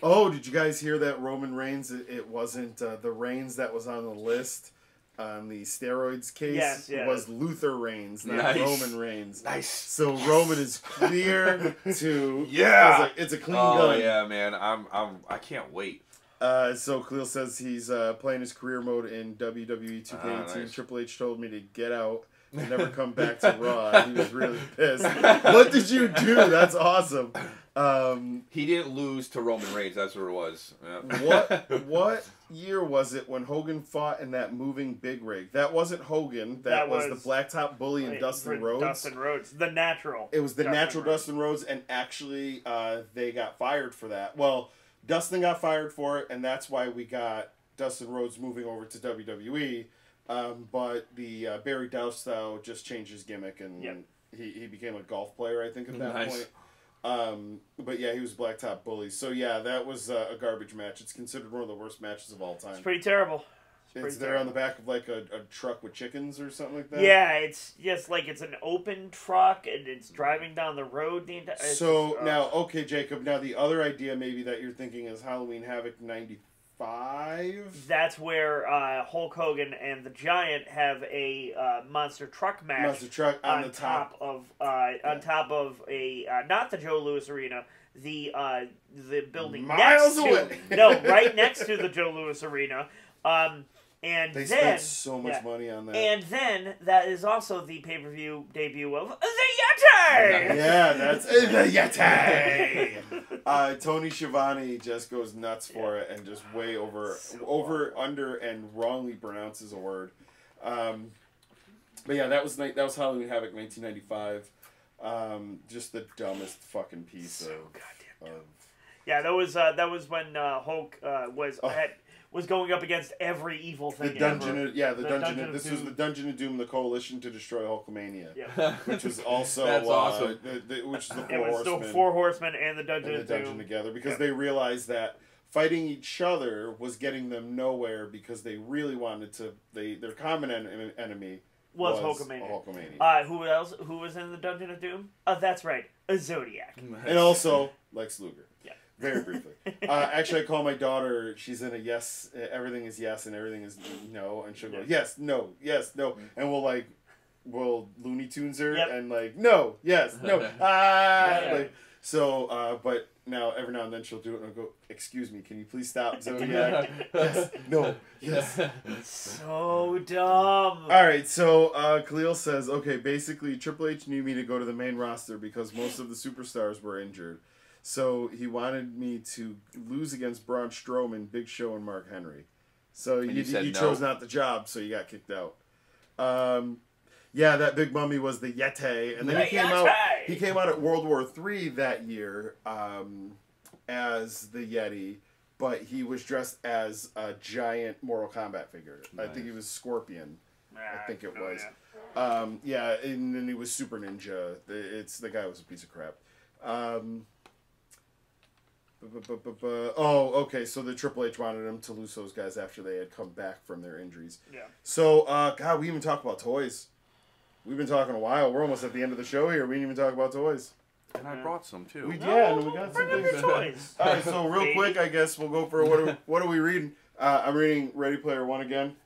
Oh, did you guys hear that Roman Reigns? It wasn't the Reigns that was on the list on the steroids case. Yes, It was Luther Reigns, not Roman Reigns. Nice. So Roman is clear to it's a clean gun. Oh yeah, man. I can't wait. So Khalil says he's playing his career mode in WWE 2K18. Nice. Triple H told me to get out and never come back to Raw. He was really pissed. What did you do? That's awesome. He didn't lose to Roman Reigns. That's what it was. Yeah. What year was it when Hogan fought in that moving big rig? That wasn't Hogan. That was the Blacktop Bully and Dustin Rhodes. Dustin Rhodes, the natural. It was the natural Dustin Rhodes, and actually they got fired for that. Well, Dustin got fired for it, and that's why we got Dustin Rhodes moving over to WWE. But the Barry Dowstow just changed his gimmick, and he became a golf player, I think, at that point. But yeah, he was Blacktop Bully. So yeah, that was a garbage match. It's considered one of the worst matches of all time. It's pretty terrible. It's there on the back of like a truck with chickens or something like that. Yeah, it's just like it's an open truck and it's driving down the road the entire. So now, okay, Jacob. Now the other idea maybe that you're thinking is Halloween Havoc '95. That's where Hulk Hogan and the Giant have a monster truck match. Monster truck on the top of on top of a not the Joe Louis Arena. The building miles next away. to no, right next to the Joe Louis Arena. And they then, spent so much money on that. And then that is also the pay-per-view debut of the Yeti. Yeah, that's the Yeti. Tony Schiavone just goes nuts for it and just way over, under, and wrongly pronounces a word. But yeah, that was Halloween Havoc 1995. Just the dumbest fucking piece of. Yeah, that was when Hulk was going up against every evil thing. The Dungeon, this was the Dungeon of Doom, the coalition to destroy Hulkamania. Yeah. Which was also that's awesome. Which is the It was still Four Horsemen and the Dungeon of Doom together because they realized that fighting each other was getting them nowhere because they really wanted to. Their common enemy was Hulkamania. Who else? Who was in the Dungeon of Doom? That's right, a Zodiac. And also Lex Luger. Yeah. Very briefly. Actually, I call my daughter. She's in a yes. Everything is yes, and everything is no. And she'll go yes, no, yes, no, and we'll Looney Tunes her and like no, yes, no, but now every now and then she'll do it and I'll go, excuse me, can you please stop, Zodiac? Yes, no, yes. So dumb. All right, so Khalil says, okay, basically Triple H needed me to go to the main roster because most of the superstars were injured. So he wanted me to lose against Braun Strowman, Big Show, and Mark Henry. So you chose not the job, so you got kicked out. Yeah, that Big Mummy was the Yeti, and then he came out at World War III that year as the Yeti, but he was dressed as a giant Mortal Kombat figure. Nice. I think he was Scorpion. I think it was. Yeah, and then he was Super Ninja. The guy was a piece of crap. Oh, okay. So the Triple H wanted him to lose those guys after they had come back from their injuries. Yeah. So, God, we even talk about toys. We've been talking a while. We're almost at the end of the show here. We didn't even talk about toys. And I brought some too. We got some things. Toys. All right. So real quick, I guess we'll go for what are we reading? I'm reading Ready Player One again.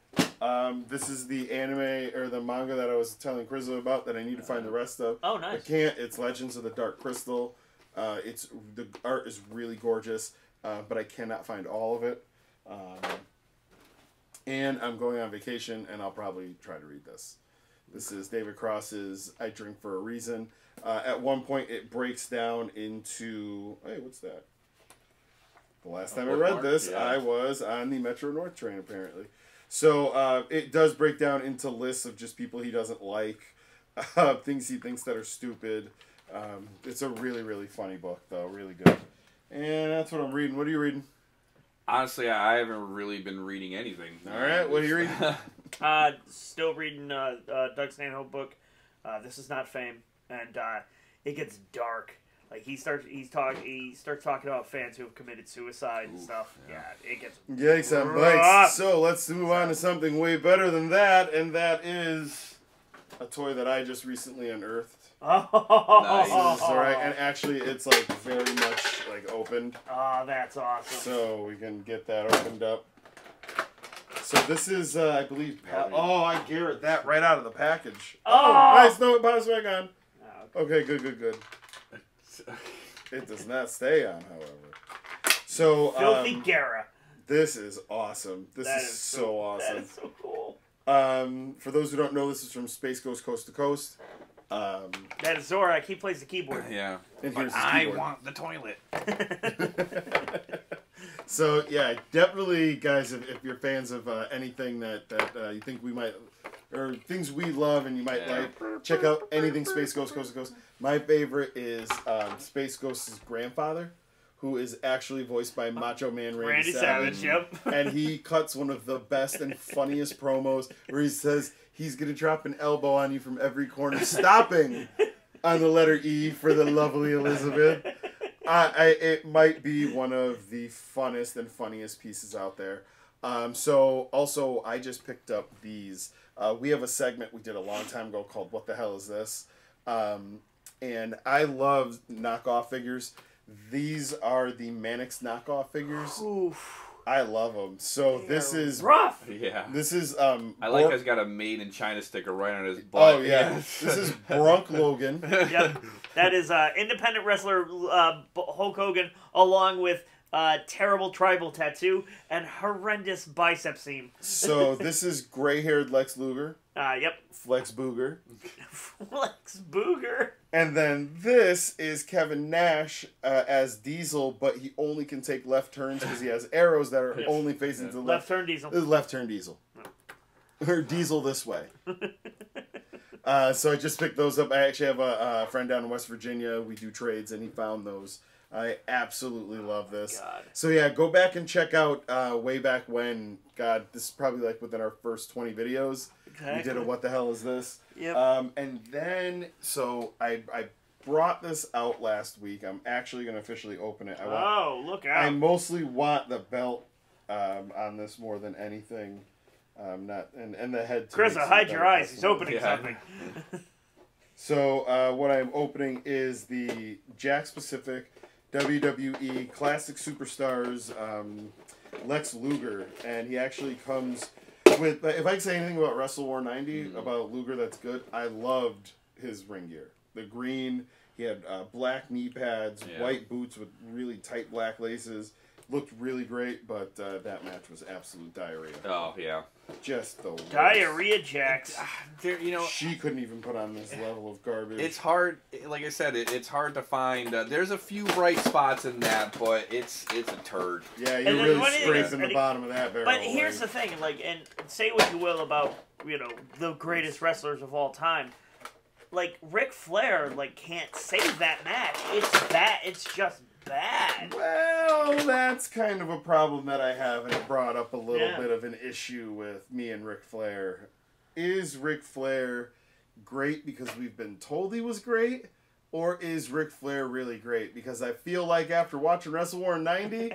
This is the anime or the manga that I was telling Chris about that I need to find the rest of. Oh, nice. I can't. It's Legends of the Dark Crystal. The art is really gorgeous, but I cannot find all of it. And I'm going on vacation, and I'll probably try to read this. This is David Cross's I Drink for a Reason. At one point, it breaks down into... Hey, what's that? The last time I read this, I was on the Metro North train, apparently. So it does break down into lists of just people he doesn't like, things he thinks that are stupid. It's a really, really funny book, though. Really good. And that's what I'm reading. What are you reading? Honestly, I haven't really been reading anything. All right, what are you reading? Still reading Doug Stanhope book. This Is Not Fame, and it gets dark. Like he starts talking about fans who have committed suicide and stuff. Yeah, it gets yikes on bites. So let's move on to something way better than that, and that is a toy that I just recently unearthed. Oh, nice. All right, and actually, it's like very much like opened. Oh, that's awesome. So we can get that opened up. So this is, I believe. I Garrett that right out of the package. Oh, nice. No, it bounced back on. Oh, okay, good. It does not stay on, however. So Filthy Gara. This is awesome. This is so awesome. That is so cool. For those who don't know, this is from Space Ghost Coast to Coast. That is Zorak. He plays the keyboard. Yeah. And here's his I keyboard. want the toilet. So, yeah, definitely, guys, if you're fans of anything that you think we might, or things we love and you might like, check out anything Space Ghost Coast to Coast. My favorite is Space Ghost's grandfather, who is actually voiced by Macho Man Randy Savage. Yep. And he cuts one of the best and funniest promos where he says he's going to drop an elbow on you from every corner, stopping on the letter E for the lovely Elizabeth. It might be one of the funnest and funniest pieces out there. So also, I just picked up these. We have a segment we did a long time ago called "What the Hell Is This?" And I love knockoff figures. These are the Mannix knockoff figures. Oof. I love them. So this is rough. Yeah. This is I like how he's got a made in China sticker right on his butt. Oh yeah. This is Brunk Logan. Yep. That is independent wrestler Hulk Hogan, along with terrible tribal tattoo and horrendous bicep seam. So this is gray-haired Lex Luger. Yep. Flex Booger. Flex Booger. And then this is Kevin Nash as Diesel, but he only can take left turns because he has arrows that are only facing to the left. Left turn Diesel. This is left turn Diesel. Or Diesel this way. So I just picked those up. I actually have a friend down in West Virginia. We do trades, and he found those. I absolutely love this. God. So yeah, go back and check out way back when. God, this is probably like within our first 20 videos. Exactly. We did a What the Hell Is This? Yep. And then, so I brought this out last week. I'm actually going to officially open it. Look out. I mostly want the belt on this more than anything. And the head. Chris, hide your eyes. He's opening something. So what I'm opening is the Jack Specific WWE Classic Superstars Lex Luger, and he actually comes with. If I can say anything about Wrestle War 90 about Luger, that's good. I loved his ring gear. The green. He had black knee pads, white boots with really tight black laces. Looked really great, but that match was absolute diarrhea. Oh yeah, just the worst. Diarrhea Jacks. You know, she couldn't even put on this level of garbage. It's hard, like I said, it's hard to find. There's a few bright spots in that, but it's a turd. Yeah, you're really scraping the bottom of that barrel. But here's the thing, like, and say what you will about the greatest wrestlers of all time. Like Ric Flair, can't save that match. It's bad. It's just bad. Well, that's kind of a problem that I have, and it brought up a little bit of an issue with me and Ric Flair. Is Ric Flair great because we've been told he was great, or is Ric Flair really great? Because I feel like after watching Wrestle War 90,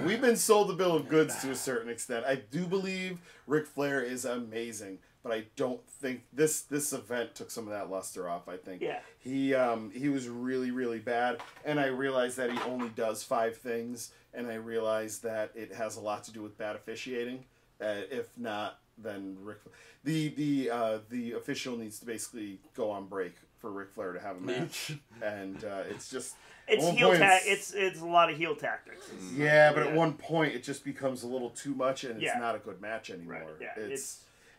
we've been sold the bill of goods to a certain extent. I do believe Ric Flair is amazing, but I don't think this event took some of that luster off. I think he was really, really bad, and I realized that he only does 5 things, and I realized that it has a lot to do with bad officiating. If not, then the official needs to basically go on break for Ric Flair to have a match, and it's just it's heel it's a lot of heel tactics. Yeah, but at one point it just becomes a little too much, and it's not a good match anymore. Right. Yeah,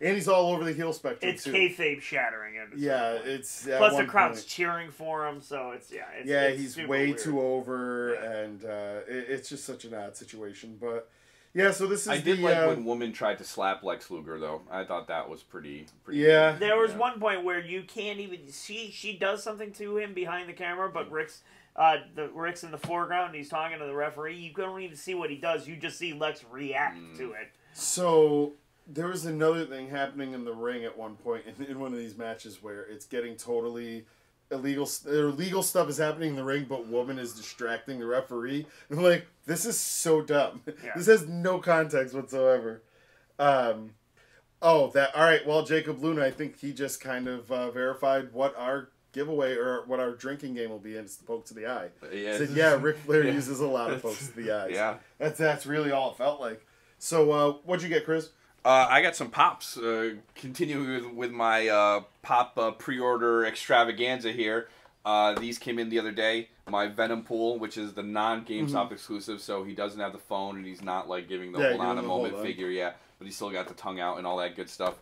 and he's all over the heel spectrum, it's too. It's kayfabe shattering. It's... Plus the crowd's cheering for him, so it's... he's way weird. Too over, and it's just such an odd situation. But, yeah, so this is I did like when Woman tried to slap Lex Luger, though. I thought that was pretty yeah. There was one point where you can't even... She does something to him behind the camera, but Rick's in the foreground, and he's talking to the referee. You don't even see what he does. You just see Lex react to it. So... There was another thing happening in the ring at one point in one of these matches where it's getting totally illegal. Illegal stuff is happening in the ring, but Woman is distracting the referee. And I'm like, this is so dumb. Yeah. This has no context whatsoever. All right. Well, Jacob Luna, I think he just kind of verified what our giveaway or what our drinking game will be, and it's the poke to the eye. Yeah. Said, Ric Flair uses a lot of pokes to the eyes. Yeah. That's really all it felt like. So, what'd you get, Chris? I got some pops. Continuing with my pop pre-order extravaganza here. These came in the other day. My Venom Pool, which is the non-GameStop exclusive, so he doesn't have the phone and he's not giving the hold on a moment figure yet, but he's still got the tongue out and all that good stuff.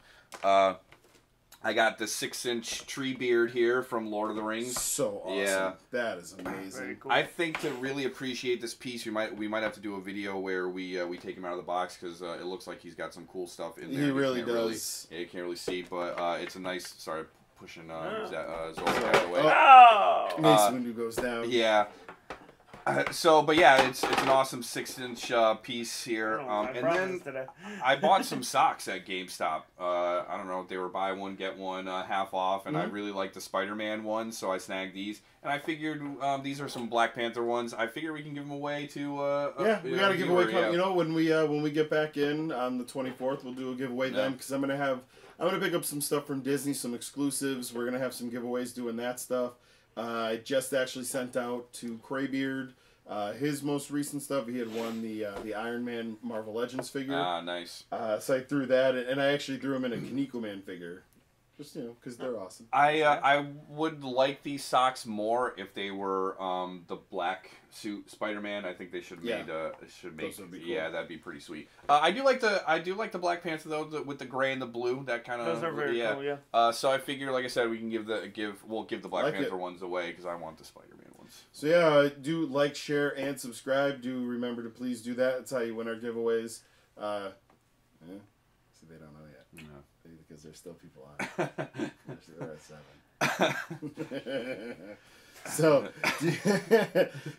I got the 6-inch tree beard here from Lord of the Rings. So awesome. Yeah. That is amazing. Very cool. I think to really appreciate this piece, we might have to do a video where we take him out of the box, because it looks like he's got some cool stuff in there. He really does. You can't really see, but it's a nice... Sorry, pushing Zork out of the way. Oh! Mace Windu goes down. Yeah. But yeah, it's an awesome 6-inch piece here. And then I bought some socks at GameStop. I don't know, they were buy one get one half off, and I really like the Spider-Man ones, so I snagged these. And I figured these are some Black Panther ones. I figure we can give them away to we gotta give away. You know, when we get back in on the 24th, we'll do a giveaway then, because I'm gonna pick up some stuff from Disney, some exclusives. We're gonna have some giveaways doing that stuff. I just actually sent out to Craybeard his most recent stuff. He had won the Iron Man Marvel Legends figure. Ah, nice. So I threw that, and I actually threw him in a Kaneko Man figure. Just, because they're awesome. I would like these socks more if they were the black suit Spider-Man. I think they should make Those would be cool. Yeah, that'd be pretty sweet. I do like the Black Panther though, with the gray and the blue. That kind of those are very cool. Yeah. So I figure, like I said, we can we'll give the Black Panther ones away because I want the Spider-Man ones. So yeah, do like, share, and subscribe. Do remember to please do that. That's how you win our giveaways. See, they don't know yet. No. Because there's still people on. They're at 7. So,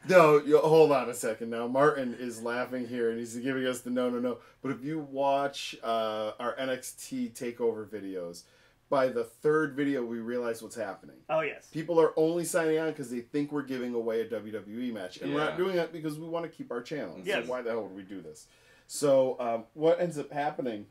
no, hold on a second now. Martin is laughing here, and he's giving us the no. But if you watch our NXT TakeOver videos, by the third video, we realize what's happening. Oh, yes. People are only signing on because they think we're giving away a WWE match. And we're not doing that because we want to keep our channel. Yes. So why the hell would we do this? So what ends up happening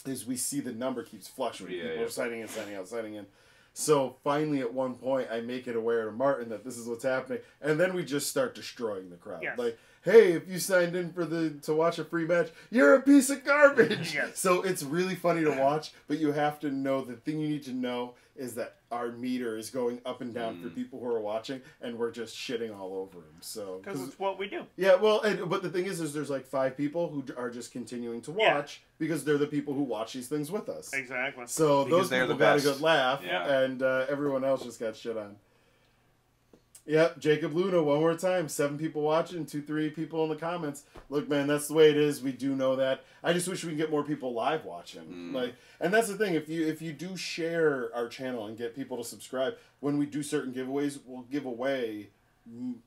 is we see the number keeps fluctuating. People are signing in, signing out, signing in. So finally, at one point, I make it aware to Martin that this is what's happening, and then we just start destroying the crowd. Yes. Like, hey, if you signed in to watch a free match, you're a piece of garbage. Yes. So it's really funny to watch, but you have to know, the thing you need to know is that our meter is going up and down for people who are watching, and we're just shitting all over them. So because it's what we do. Yeah, well, but the thing is there's like 5 people who are just continuing to watch because they're the people who watch these things with us. Exactly. So because those people got a good laugh, and everyone else just got shit on. Yep, Jacob Luna, one more time. 7 people watching, 3 people in the comments. Look, man, that's the way it is. We do know that. I just wish we could get more people live watching. And that's the thing. If you do share our channel and get people to subscribe, when we do certain giveaways, we'll give away.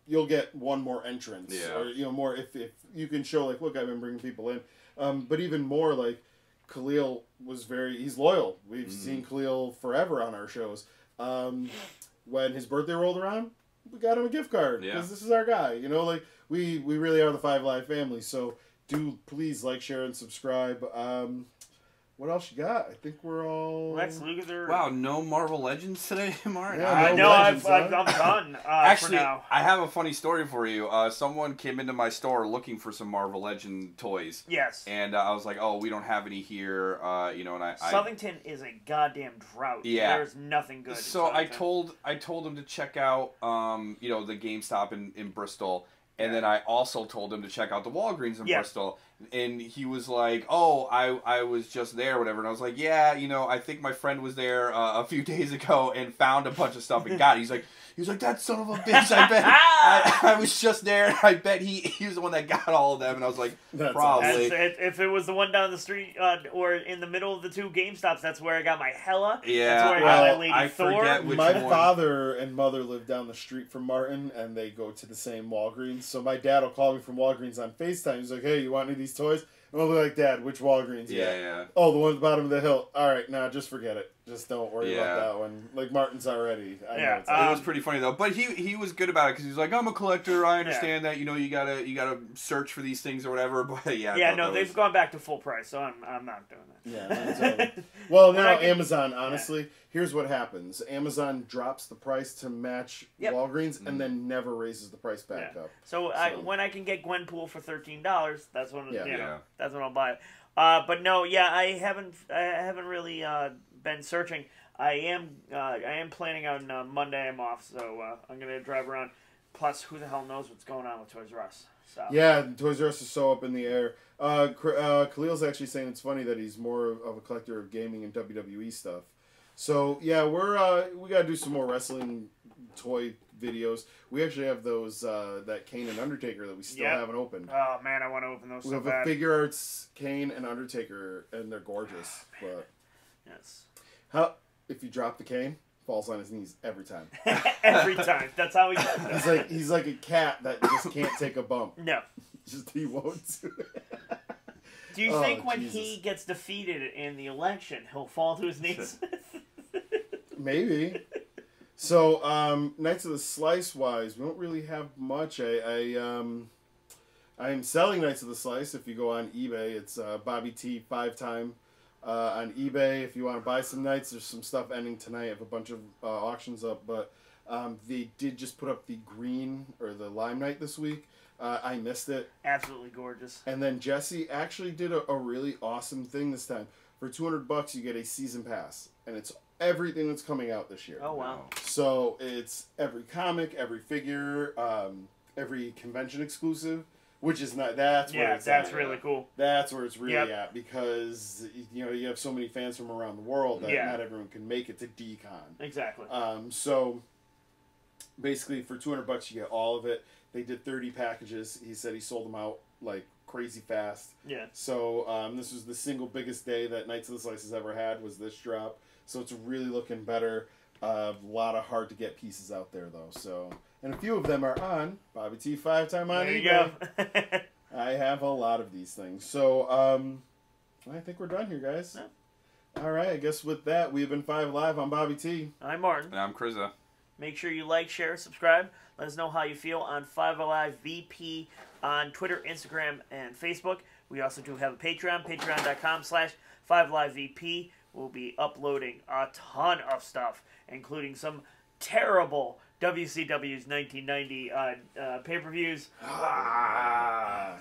You'll get one more entrance, or more if you can show, like, look, I've been bringing people in. But even more, like, Khalil he's loyal. We've seen Khalil forever on our shows. When his birthday rolled around, we got him a gift card because this is our guy. Like, we really are the 5 Live family. So do please like, share, and subscribe. What else you got? I think we're all... Lex Luger. Wow, no Marvel Legends today, Martin? Yeah, I'm done Actually, for now. I have a funny story for you. Someone came into my store looking for some Marvel Legend toys. Yes. And I was like, oh, we don't have any here, and Southington is a goddamn drought. Yeah. There's nothing good. So I told him to check out, the GameStop in Bristol. And then I also told him to check out the Walgreens in Bristol. And he was like, oh, I was just there or whatever. And I was like, yeah, I think my friend was there a few days ago and found a bunch of stuff and got it. He was like, that son of a bitch, I bet. I was just there. I bet he was the one that got all of them. And I was like, probably. If it was the one down the street or in the middle of the 2 GameStops, that's where I got my Hella. Yeah. That's where I got my Lady Thor. Forget which my one. father and mother live down the street from Martin, and they go to the same Walgreens. So my dad will call me from Walgreens on FaceTime. He's like, hey, you want any of these toys? And I'll be like, Dad, which Walgreens? Yeah. Oh, the one at the bottom of the hill. All right, just forget it. Just don't worry about that one. Like, Martin's already. I know it's it was pretty funny though. But he was good about it because he's like, I'm a collector. I understand that. You gotta search for these things or whatever. But yeah. They've gone back to full price, so I'm not doing that. Yeah. Well, now Amazon. Honestly, here's what happens: Amazon drops the price to match Walgreens, and then never raises the price back up. So when I can get Gwenpool for $13, that's when that's when I'll buy it. But no, I haven't really been searching. I am planning on Monday. I'm off, so I'm gonna drive around. Plus, who the hell knows what's going on with Toys R Us? So. Yeah, Toys R Us is so up in the air. Khalil's actually saying it's funny that he's more of a collector of gaming and WWE stuff. So yeah, we gotta do some more wrestling toy videos. We actually have those that Kane and Undertaker that we still haven't opened. Oh man, I want to open those. We so have bad. a figure arts Kane and Undertaker, and they're gorgeous. But yes, if you drop the Kane, falls on his knees every time. Every time. That's how he does it. He's like a cat that just can't take a bump. No. Just he won't do it. Do you think when he gets defeated in the election, he'll fall to his knees? Maybe. So, Knights of the Slice wise, we don't really have much. I'm selling Knights of the Slice. If you go on eBay, it's Bobby T 5-time on eBay. If you want to buy some Knights, there's some stuff ending tonight. I have a bunch of auctions up, but they did just put up the green or the Lime Knight this week. I missed it. Absolutely gorgeous. And then Jesse actually did a really awesome thing this time. For $200, you get a season pass, and it's everything that's coming out this year. Oh wow! So it's every comic, every figure, every convention exclusive, which is not. That's really cool. That's where it's really at, because you have so many fans from around the world that not everyone can make it to D-Con. Exactly. So basically, for $200, you get all of it. They did 30 packages. He said he sold them out like crazy fast. Yeah. So this was the single biggest day that Knights of the Slice has ever had, was this drop. So it's really looking better. A lot of hard to get pieces out there though. So, and a few of them are on Bobby T 5-time on there you eBay. go. I have a lot of these things. So I think we're done here, guys. Yeah. All right. I guess with that, we've been 5 Alive. I'm Bobby T. I'm Martin. And I'm Krizza. Make sure you like, share, subscribe. Let us know how you feel on 5AliveVP on Twitter, Instagram, and Facebook. We also do have a Patreon, patreon.com/5AliveVP. We'll be uploading a ton of stuff, including some terrible WCW's 1990 pay-per-views.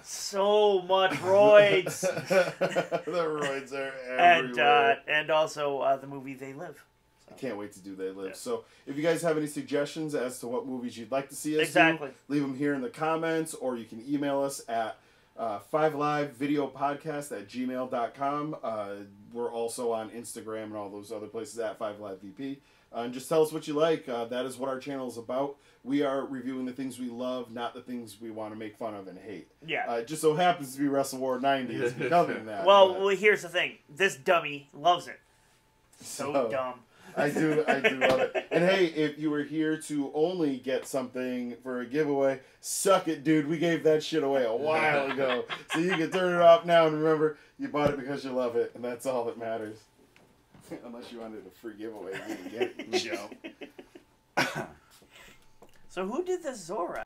So much roids. The roids are everywhere. And also the movie They Live. I can't wait to do They Live. Yeah. So if you guys have any suggestions as to what movies you'd like to see us do, leave them here in the comments, or you can email us at 5alivevideopodcast@gmail.com. We're also on Instagram and all those other places at 5AliveVP. And just tell us what you like. That is what our channel is about. We are reviewing the things we love, not the things we want to make fun of and hate. Yeah. It just so happens to be Wrestle War 90 is becoming that. Well, here's the thing. This dummy loves it. So dumb. I do love it. And hey, if you were here to only get something for a giveaway, suck it, dude. We gave that shit away a while ago. So you can turn it off now, and remember, you bought it because you love it, and that's all that matters. Unless you wanted a free giveaway, you didn't get it, Joe. So who did the Zora?